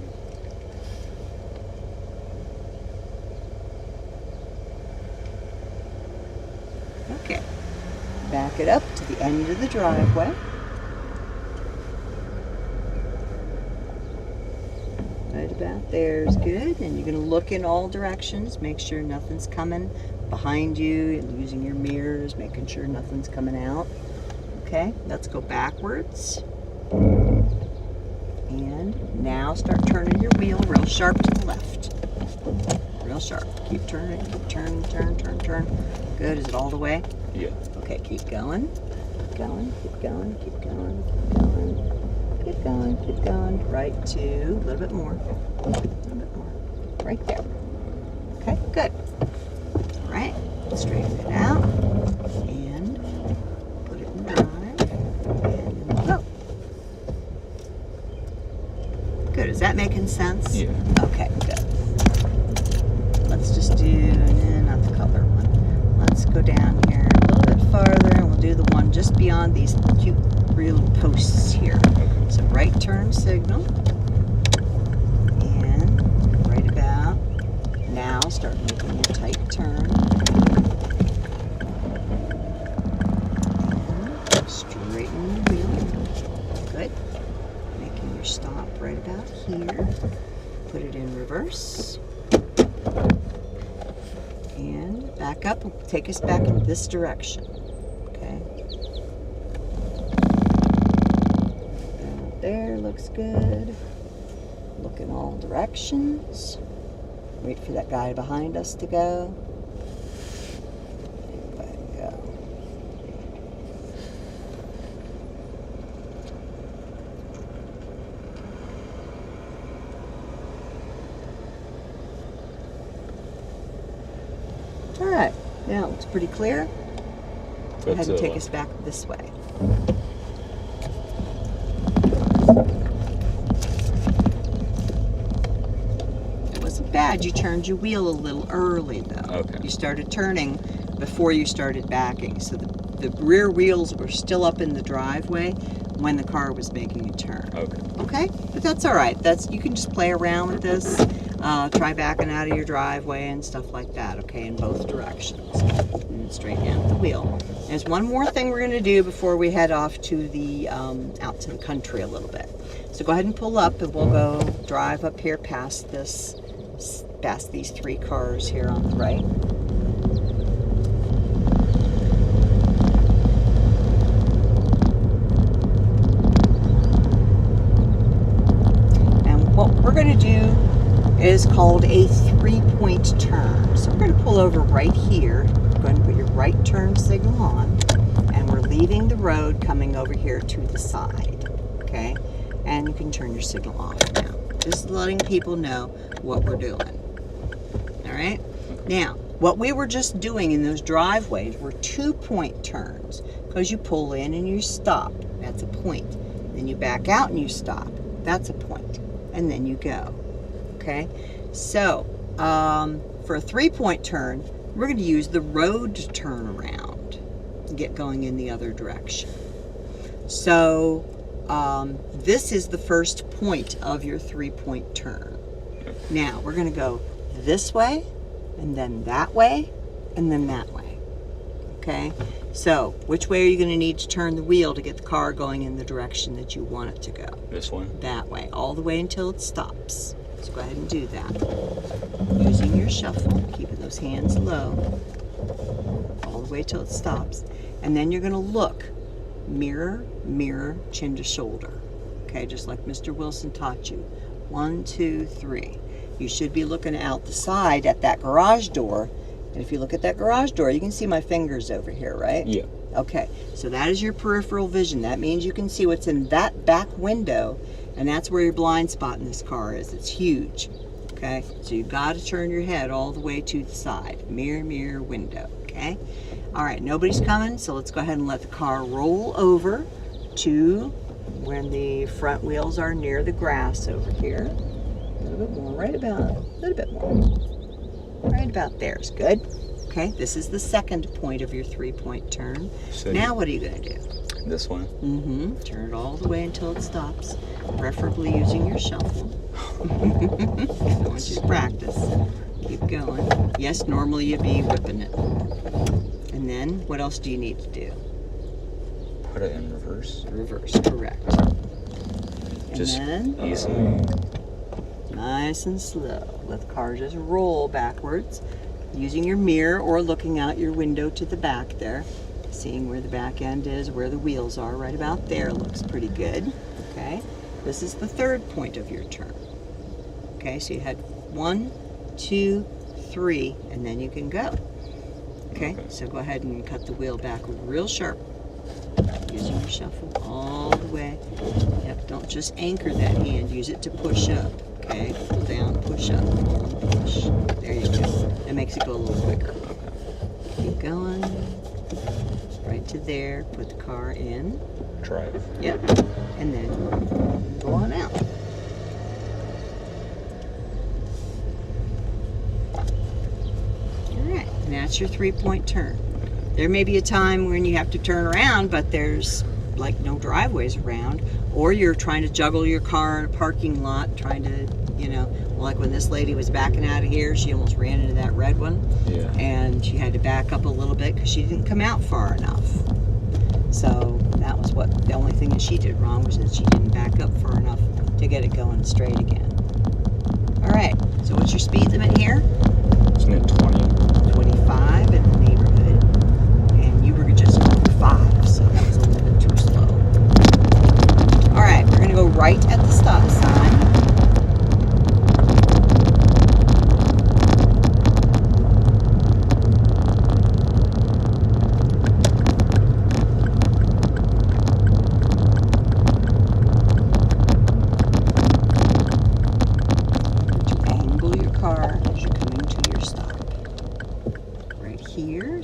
Okay. Back it up to the end of the driveway. Right about there is good. And you're going to look in all directions. Make sure nothing's coming behind you. You're using your mirrors, making sure nothing's coming out. Okay, let's go backwards. And now start turning your wheel real sharp to the left. Real sharp. Keep turning, turn. Good. Is it all the way? Yeah. Okay, keep going. Keep going. Right to a little bit more. Right there. Okay, good. All right, straighten it out and put it in drive and then go. Good. Is that making sense? Yeah. Okay, good. Let's just do, not the color one. Let's go down here a little bit farther and we'll do the one just beyond these cute real posts here. So right turn signal. And right about now start making your tight turn. And straighten the wheel. Good. Making your stop right about here. Put it in reverse. And back up. Take us back in this direction. Okay. Out there looks good. Look in all directions. Wait for that guy behind us to go. There we go. All right, now it looks pretty clear. Go ahead and take us back this way. It wasn't bad. You turned your wheel a little early, though. Okay. You started turning before you started backing, so the rear wheels were still up in the driveway when the car was making a turn. Okay. Okay, but that's all right. You can just play around with this. Try backing out of your driveway and stuff like that, okay, in both directions. And straighten out the wheel. There's one more thing we're going to do before we head off to the, out to the country a little bit. So go ahead and pull up and we'll go drive up here past these three cars here on the right. is called a 3-point turn. So we're going to pull over right here. Go ahead and put your right turn signal on. And we're leaving the road coming over here to the side. Okay? And you can turn your signal off now. Just letting people know what we're doing. All right? Now, what we were just doing in those driveways were 2-point turns, because you pull in and you stop. That's a point. Then you back out and you stop. That's a point. And then you go. Okay? So, for a 3-point turn, we're going to use the road to turn around and get going in the other direction. So, this is the first point of your 3-point turn. Now, we're going to go this way, and then that way, and then that way. Okay? So, which way are you going to need to turn the wheel to get the car going in the direction that you want it to go? This one? That way, all the way until it stops. So go ahead and do that. Using your shuffle, keeping those hands low, all the way till it stops. And then you're going to look, mirror, mirror, chin to shoulder. Okay, just like Mr. Wilson taught you. 1, 2, 3. You should be looking out the side at that garage door. And if you look at that garage door, you can see my fingers over here, right? Yeah. Okay, so that is your peripheral vision. That means you can see what's in that back window, and that's where your blind spot in this car is. It's huge. Okay, so you've got to turn your head all the way to the side. Mirror, mirror, window. Okay? All right, nobody's coming, so let's go ahead and let the car roll over to when the front wheels are near the grass over here. A little bit more, right about, a little bit more. Right about there is good. Okay, this is the second point of your 3-point turn. So now what are you going to do? This one? Mm-hmm. Turn it all the way until it stops, preferably using your shuffle. I want you to practice. Keep going. Yes, normally you'd be whipping it. And then, what else do you need to do? Put it in reverse. Reverse, correct. And Just then, easily. nice and slow. Let the car just roll backwards, using your mirror or looking out your window to the back there, seeing where the back end is, where the wheels are. Right about there looks pretty good. Okay, this is the third point of your turn. Okay, so you had 1, 2, 3, and then you can go. Okay, so go ahead and cut the wheel back real sharp, using your shuffle all the way. Yep, don't just anchor that hand, use it to push up. Okay, pull down, push up, push. There you go. That makes it go a little quicker. Keep going. Right to there. Put the car in. Drive. Yep. And then go on out. Alright, and that's your 3-point turn. There may be a time when you have to turn around, but there's like no driveways around, or you're trying to juggle your car in a parking lot, trying to, you know, like when this lady was backing out of here, she almost ran into that red one. Yeah. And she had to back up a little bit because she didn't come out far enough. So that was the only thing that she did wrong, was that she didn't back up far enough to get it going straight again. All right, so what's your speed limit here? Isn't it 20? 25 in the neighborhood. And you were just going 5, so that was a little bit too slow. All right, we're gonna go right at the stop sign.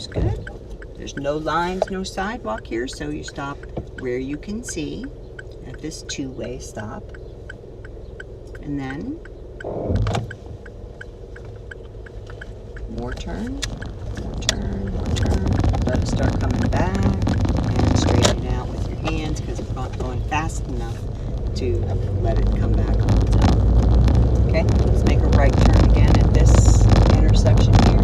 Good. There's no lines, no sidewalk here, so you stop where you can see at this 2-way stop. And then more turn, more turn, more turn. Let it start coming back and straighten it out with your hands because it's not going fast enough to let it come back on its own. Okay, let's make a right turn again at this intersection here.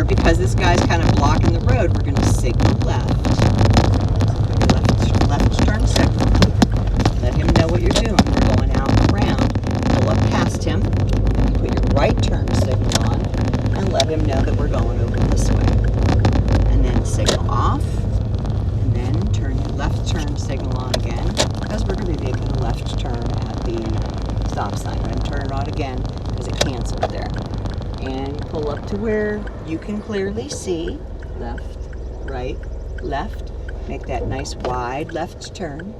here, because this guy's kind of blocking the road, we're going to signal left. Left turn signal. Let him know what you're doing. We're going out around. Pull up past him. Put your right turn signal on and let him know that we're going over this way. And then signal off. And then turn your left turn signal on again, because we're going to be making a left turn at the stop sign. Go ahead and turn it on again because it canceled there. And pull up to where you can clearly see left, right, left. Make that nice wide left turn.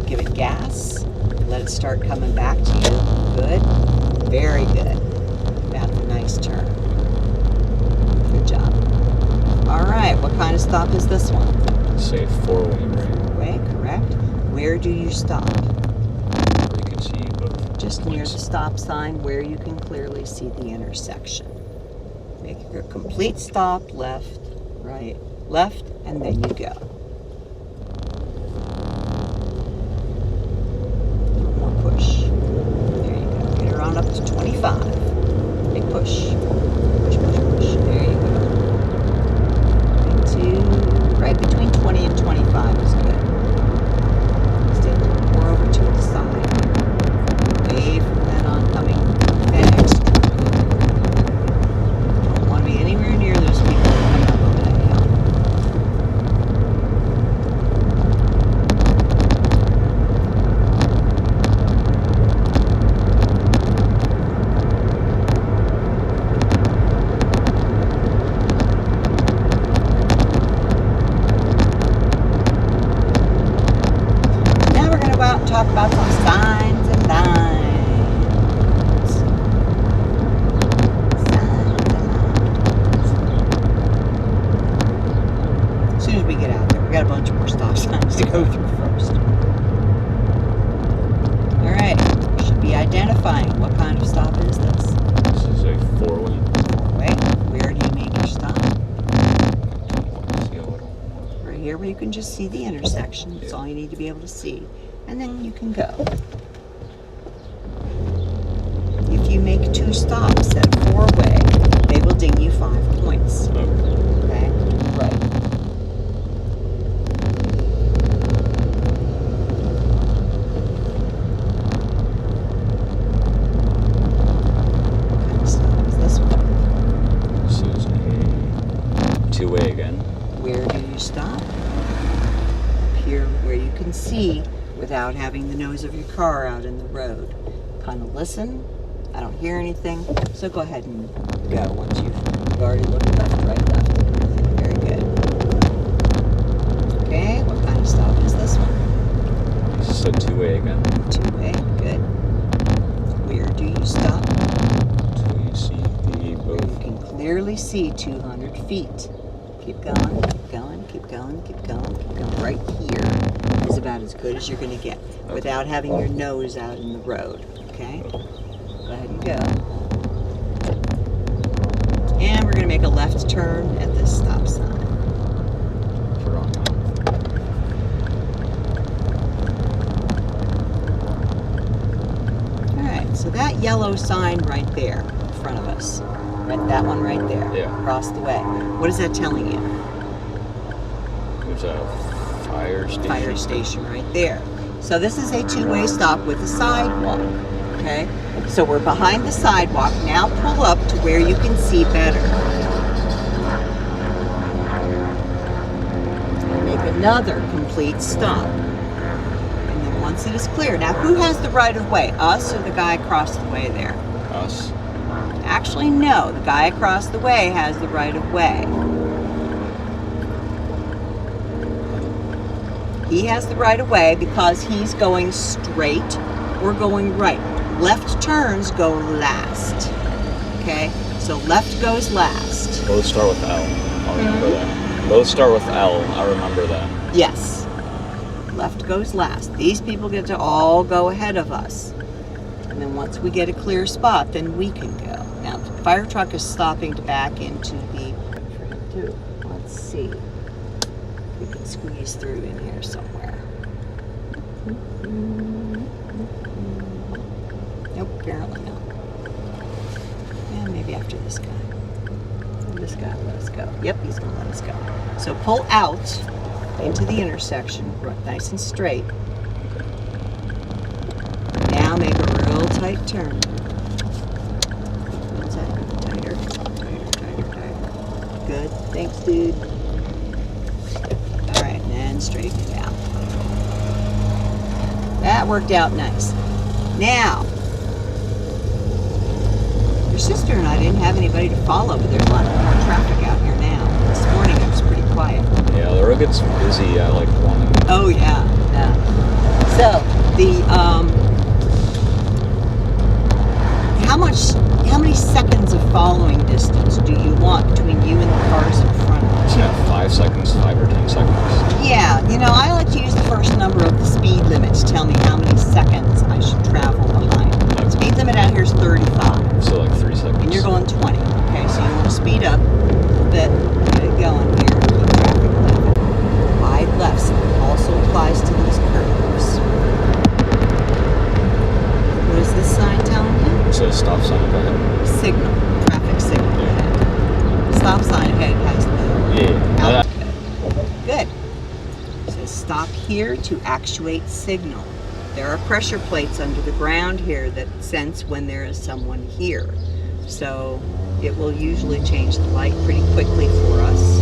Give it gas. Let it start coming back to you. Good. Very good. That's a nice turn. Good job. All right. What kind of stop is this one? Say 4-way, right? 4-way, correct. Where do you stop? Where you can see both. Just near points. the stop sign where you can clearly see the intersection. Make your complete stop, left, right, left, and then you go. One more push. There you go. Get her on up to 25. Big push. Push, push, push. There you go. Right between 20 and 25 is good. Stay a little more over to the side. Away from that oncoming next. Don't want to be anywhere near those people coming up over that hill. Now we're going to go out and talk about some signs and lines. Signs and lines. As soon as we get out there, we got a bunch more stop signs to go through first. All right, we should be identifying what kind of stop is this. This is a 4-way. Wait, where do you make your stop? See a little more. Right here, where you can just see the intersection. That's all you need to be able to see. And then you can go. If you make 2 stops at a 4-way, they will ding you 5 points. Okay. Okay? Right. What kind of stop is this one? This is a 2-way again. Where do you stop? Up here where you can see without having the nose of your car out in the road. Kind of listen. I don't hear anything. So go ahead and go once you've already looked left, right, left. Very good. Okay, what kind of stop is this one? This is a 2-way again. 2-way, good. Where do you stop? So you see the You both. can clearly see 200 feet. Keep going, keep going, keep going, keep going, keep going. Right here is about as good as you're going to get without having your nose out in the road. Okay? Go ahead and go. And we're going to make a left turn at this stop sign. For wrong one. All right, so that yellow sign right there in front of us, right, that one right there, Yeah. across the way. What is that telling you? There's a fire station. Fire station right there. So this is a 2-way stop with a sidewalk. Okay? So we're behind the sidewalk. Now pull up to where you can see better. Make another complete stop. And then once it is clear. Now who has the right of way? Us or the guy across the way there? Us. Actually, no. The guy across the way has the right of way. He has the right of way because he's going straight or going right. Left turns go last. Okay? So left goes last. Both start with L. I'll remember that. Both start with L. I remember that. Yes. Left goes last. These people get to all go ahead of us. And then once we get a clear spot, then we can go. Now, the fire truck is stopping to back into the... Let's see. We can squeeze through in here somewhere. Nope, apparently not. And maybe after this guy. Will this guy let us go? Yep, he's going to let us go. So pull out into the intersection, nice and straight. Now make a real tight turn. What's that? Tighter, tighter, tighter, tighter. Good. Thanks, dude. All right, and then straighten it out. That worked out nice. Now, your sister and I didn't have anybody to follow, but there's a lot more traffic out here now. This morning it was pretty quiet. Yeah, the road gets busy at like 1. Oh yeah, yeah. So the how many seconds of following distance do you want between you and the cars in front of you? Yeah, 5 seconds, 5 or 10 seconds. Yeah, you know, I like to use the first number of the speed limit to tell me how many seconds I should travel behind. The speed limit out here is 35. So like 3 seconds. And you're going 20. Okay, so you want to speed up a bit, get it going here, keep traffic moving. Wide lefts also applies to these curves. What is this sign telling you? It says stop sign up ahead. Signal, traffic signal ahead. Stop sign ahead has the Yeah. Good. It says stop here to actuate signal. There are pressure plates under the ground here that sense when there is someone here. So it will usually change the light pretty quickly for us.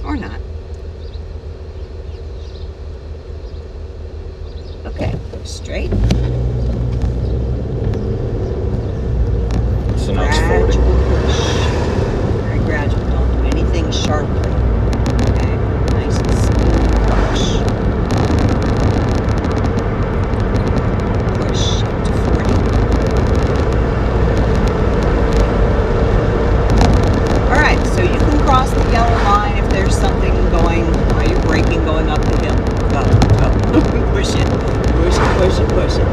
Or not. Okay, straight. So now it's 40. Gradual push. Very gradual. Don't do anything sharply. Okay, nice and smooth push. Push up to 40. All right, so you can cross the yellow line if there's something going while you're braking going up the hill. Go, go. Push it. Push it, push it, push it.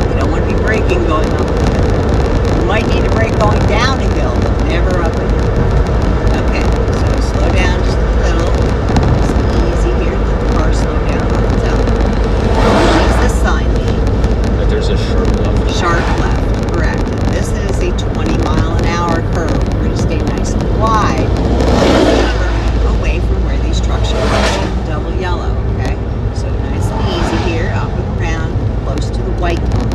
You don't want to be braking going up the hill. You might need to brake going down a hill, but never up a hill. Okay, so slow down just a little. It's easy here. Let the car slow down on its own. What does this sign mean? Like there's a sharp left. Sharp left, correct. And this is a 20-mile-an-hour curve. We're going to stay nice and wide, away from where these trucks are pushing. Double yellow, okay? So nice and easy here, up and around, close to the white line.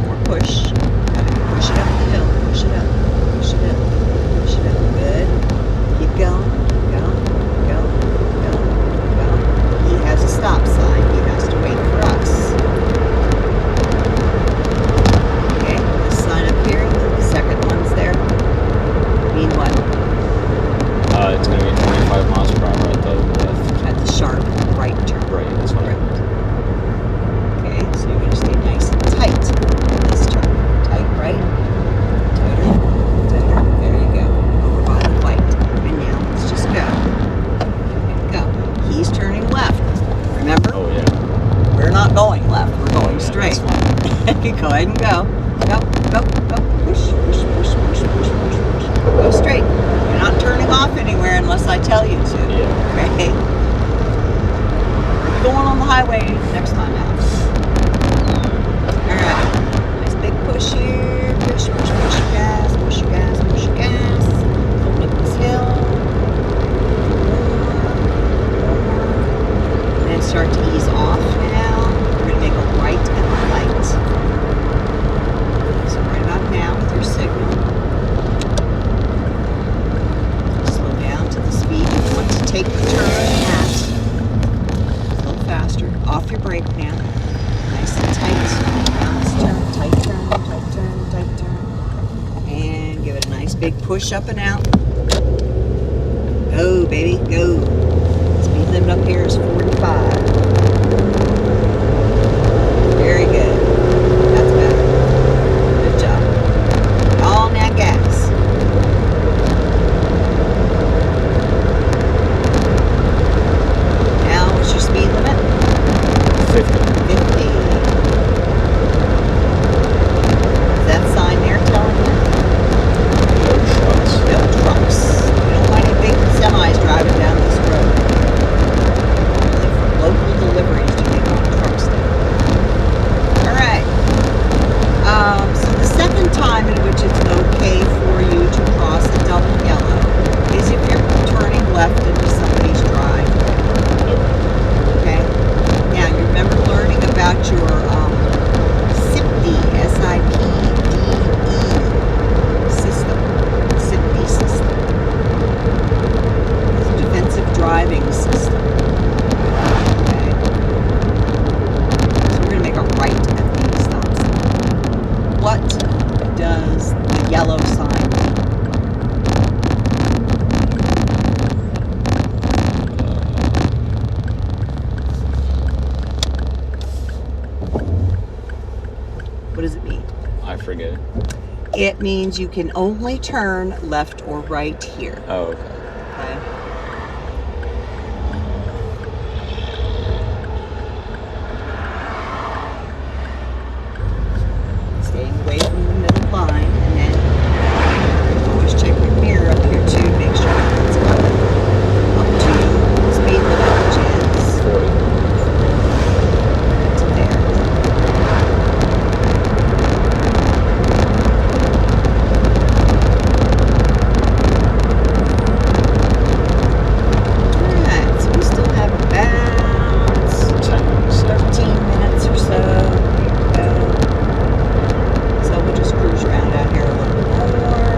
More push. Gotta push it up the hill. Push it up. Push it up. Push it up. Good. Keep going. Go. Go. Go. Go. He has a stop sign. He has to wait for us. Okay. This sign up here, the second one's there. Mean what? It's going to be 25 miles per hour at the left. At the sharp right turn. Right, that's what I Right. Okay, so you're going to stay nice and tight in this turn. Tight right. Tighter. Tighter. There you go. Over by the white. And now let's just go. Go. He's turning left. Remember? Oh, yeah. We're not going left. We're going Yeah, straight. that's fine. Go ahead and go. Go. Go. Go. Push. Push. Push. Push. Push. Push. Push. Go straight. You're not turning off anywhere unless I tell you to. Yeah. Okay. We're going on the highway next time out. Alright. Nice big push here. Push, push, push your gas. Push your gas. Push your gas. Going up this hill. And then start to ease off now. We're going to make a right at the light. So right about now with your signal. Slow down to the speed you want to take the turn at. A little faster. Off your brake pan. Nice and tight. Now let's turn. Tight turn, tight turn, tight turn. And give it a nice big push up and out. Go, baby, go. Speed limit up here is 45. Very good. That's better. Good job. All that gas. Now, what's your speed limit? 50. 50. Is that sign there telling What does it mean? I forget. It means you can only turn left or right here. Oh, okay. Okay. Staying away from the middle line, and then always check your mirror up here too. Make sure it's up to the speed limit, which is 40. to there. Alright, so we still have about 13 minutes or so. So we'll just cruise around out here a little bit more.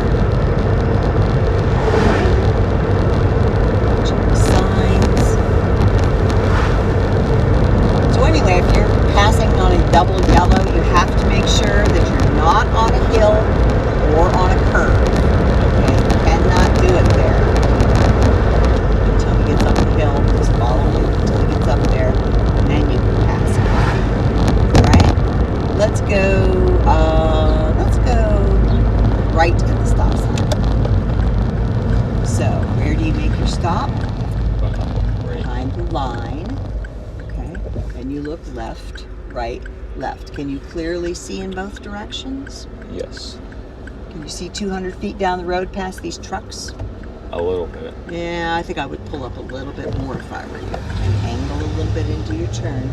Check the signs. So anyway, if you're passing on a double yellow, you have to make sure that you're not on a hill or on a curve. Okay? You cannot do it there. Until he gets up the hill, just follow him until he gets up there, and then you can pass him. Alright? Let's go right at the stop sign. So, where do you make your stop? Right. Behind the line. Okay. And you look left, right, left. Can you clearly see in both directions? Yes. Can you see 200 feet down the road past these trucks? A little bit. Yeah, I think I would pull up a little bit more if I were you. And angle a little bit into your turn.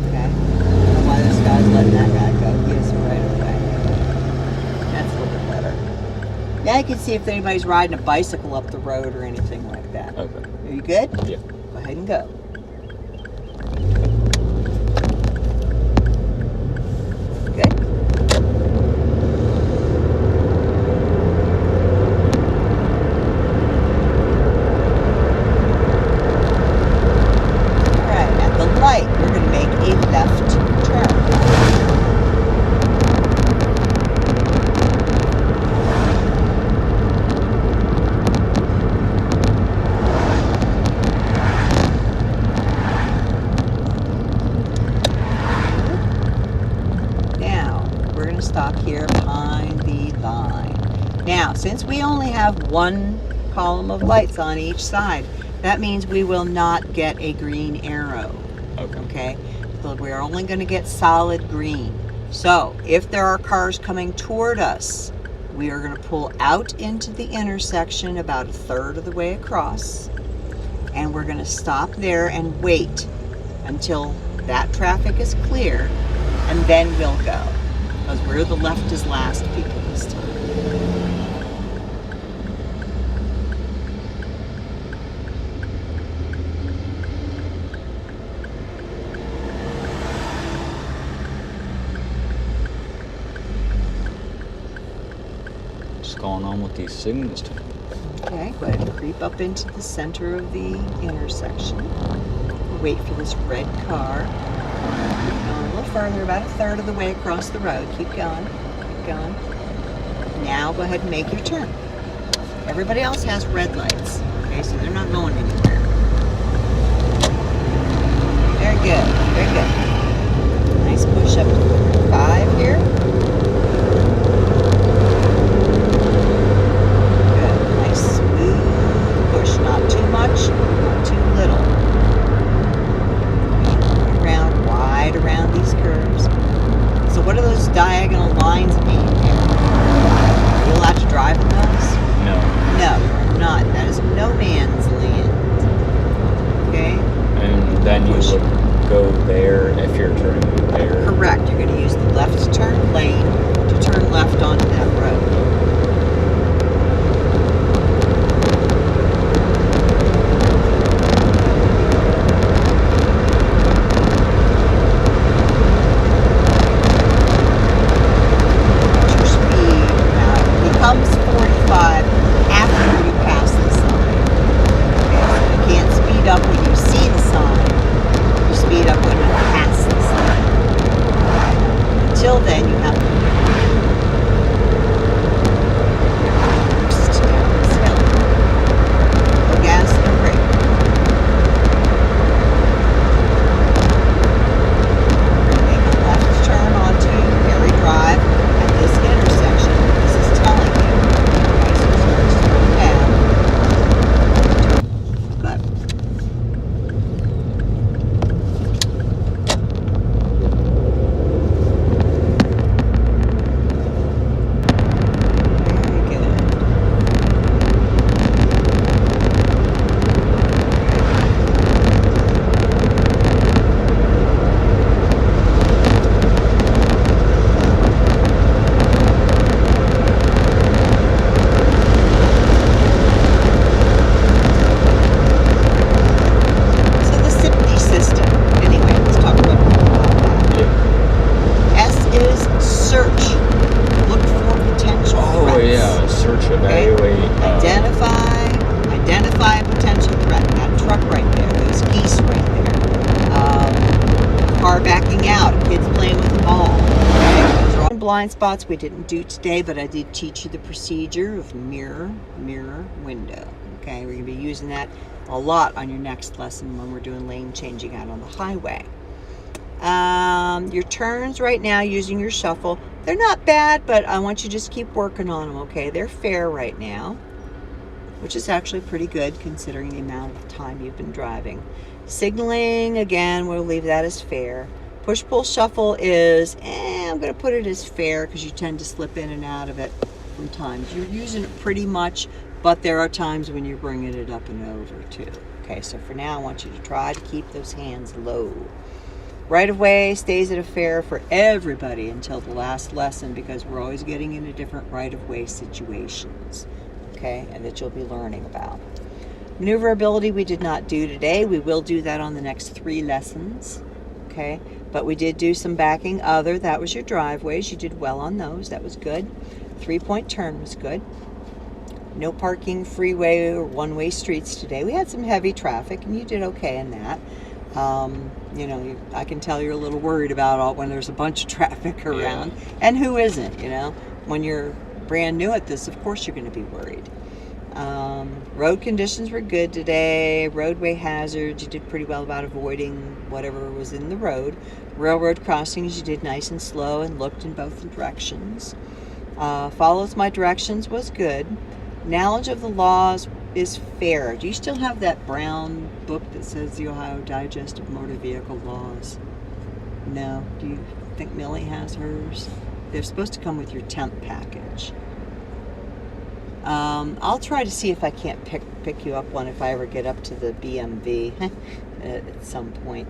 Okay. I don't know why this guy's letting that guy go. He is right away. That's a little bit better. Now you can see if anybody's riding a bicycle up the road or anything like that. Okay. Are you good? Yeah. Go ahead and go. Good. Alright, at the light, we're going to make a left turn. Now, we're going to stop here behind the line. Now, since we only have one column of lights on each side, that means we will not get a green arrow. Okay. Okay? So we're only going to get solid green. So, if there are cars coming toward us, we are going to pull out into the intersection about a third of the way across. And we're going to stop there and wait until that traffic is clear, and then we'll go. Because we're the left is last people this time. What's going on with these signals tonight? Okay, go ahead and creep up into the center of the intersection. Wait for this red car. Keep going a little further, about a third of the way across the road. Keep going, keep going. Now go ahead and make your turn. Everybody else has red lights, okay, so they're not going anywhere. Very good, very good. Nice push up to 5 here. Good, nice smooth push, not too much, not too little. Around, wide around these curves. So what do those diagonal lines mean here? You allowed to drive in those? No. No, you're not. That is no man's land. Okay? And then you would go there if you're turning there. Correct. You're going to use the left turn lane to turn left onto that road. blind spots we didn't do today, but I did teach you the procedure of mirror, mirror, window. Okay, we're going to be using that a lot on your next lesson when we're doing lane changing out on the highway. Your turns right now using your shuffle, they're not bad, but I want you to just keep working on them, okay? They're fair right now, which is actually pretty good considering the amount of time you've been driving. Signaling, again, we'll leave that as fair. Push-pull shuffle is, I'm going to put it as fair because you tend to slip in and out of it from times. You're using it pretty much, but there are times when you're bringing it up and over too. Okay, so for now, I want you to try to keep those hands low. Right of way stays at a fair for everybody until the last lesson because we're always getting into different right of way situations, okay, and that you'll be learning about. Maneuverability we did not do today. We will do that on the next 3 lessons, okay, but we did do some backing other. That was your driveways. You did well on those. That was good. 3-point turn was good. No parking freeway or one-way streets today. We had some heavy traffic and you did okay in that. You know, I can tell you're a little worried about when there's a bunch of traffic around. Yeah. And who isn't, you know? When you're brand new at this, of course you're going to be worried. Road conditions were good today. Roadway hazards, you did pretty well about avoiding whatever was in the road. Railroad crossings, you did nice and slow and looked in both directions. Follows my directions was good. Knowledge of the laws is fair. Do you still have that brown book that says the Ohio Digest of Motor Vehicle Laws? No. Do you think Millie has hers? They're supposed to come with your temp package. I'll try to see if I can't pick you up one if I ever get up to the BMV at some point.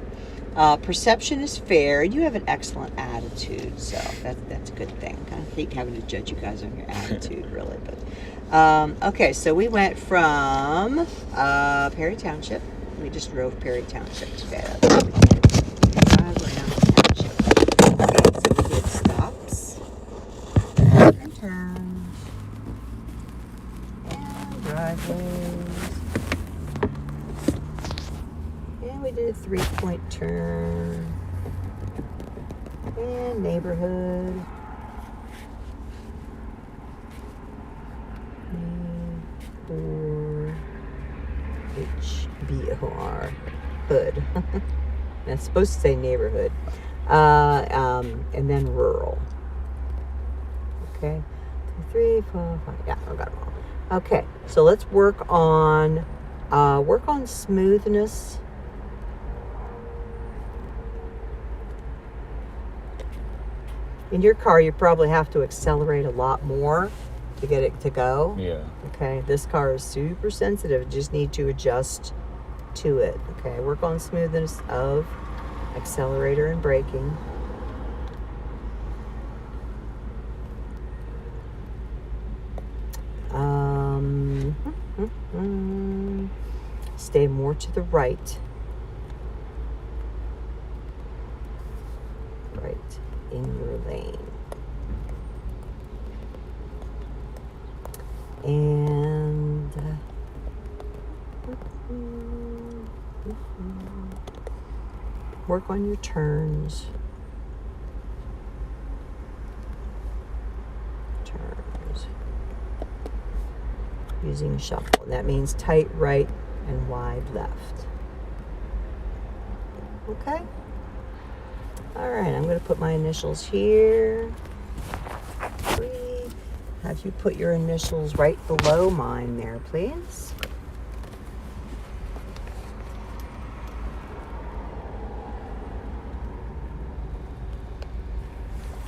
Perception is fair. You have an excellent attitude, so that's a good thing. I hate having to judge you guys on your attitude, really, but okay, so we went from Perry Township. We just drove Perry Township today. That's what we did. Drive around Township. Okay, so we did stops and turns and driveways. And we did a 3-point turn and neighborhood. Or HBOR, hood. That's supposed to say neighborhood. And then rural. Okay. 2, 3, 4, 5. Yeah, I got it all. Okay, so let's work on smoothness. In your car, you probably have to accelerate a lot more to get it to go. Yeah. Okay, this car is super sensitive. Just need to adjust to it. Okay, work on smoothness of accelerator and braking. Stay more to the right. Right in your lane. And work on your turns. Using shuffle. That means tight right and wide left. Okay? All right, I'm going to put my initials here. 3. Have you put your initials right below mine there, please?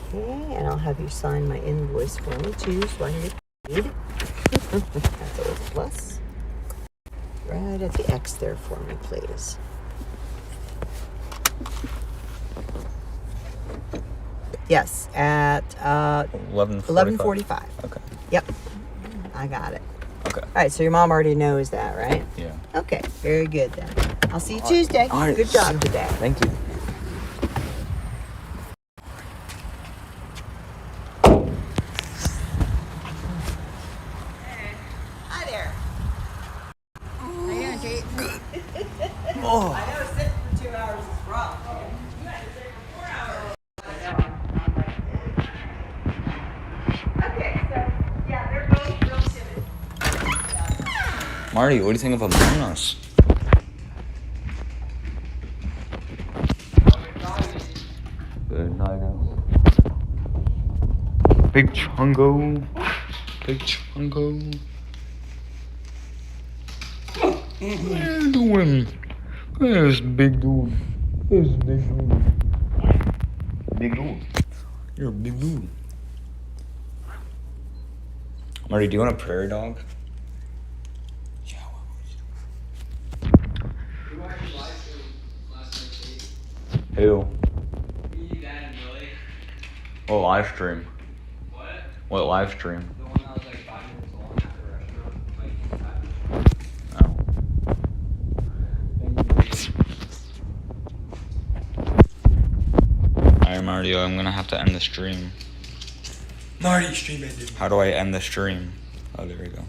Okay, and I'll have you sign my invoice for me too, so I can get paid. That's always a plus. Right at the X there for me, please. Yes, at 11:45. Okay. Yep, I got it. Okay. All right, so your mom already knows that, right? Yeah. Okay, very good then. I'll see you Tuesday. All right. Good job today. Thank you. Hi there. How you doing, Kate? Good. Oh. I know sitting for 2 hours is rough. You had to sit for 4 hours. I know. I'm like, Marty, what do you think of Among Us? Good night, guys. Big Chungo. Big Chungo. What are you doing? There's big dude. There's big dude. Big dude. You're a big dude. Marty, do you want a prairie dog? Yeah, Who watched live stream last night, Kate? Who? Me, Dad, and Billy. What live stream? What? What live stream? The one that was like 5 minutes long at the restaurant. Like 5 minutes. Oh. Alright, Marty, I'm gonna have to end the stream. Marty, stream ended. How do I end the stream? Oh, there we go.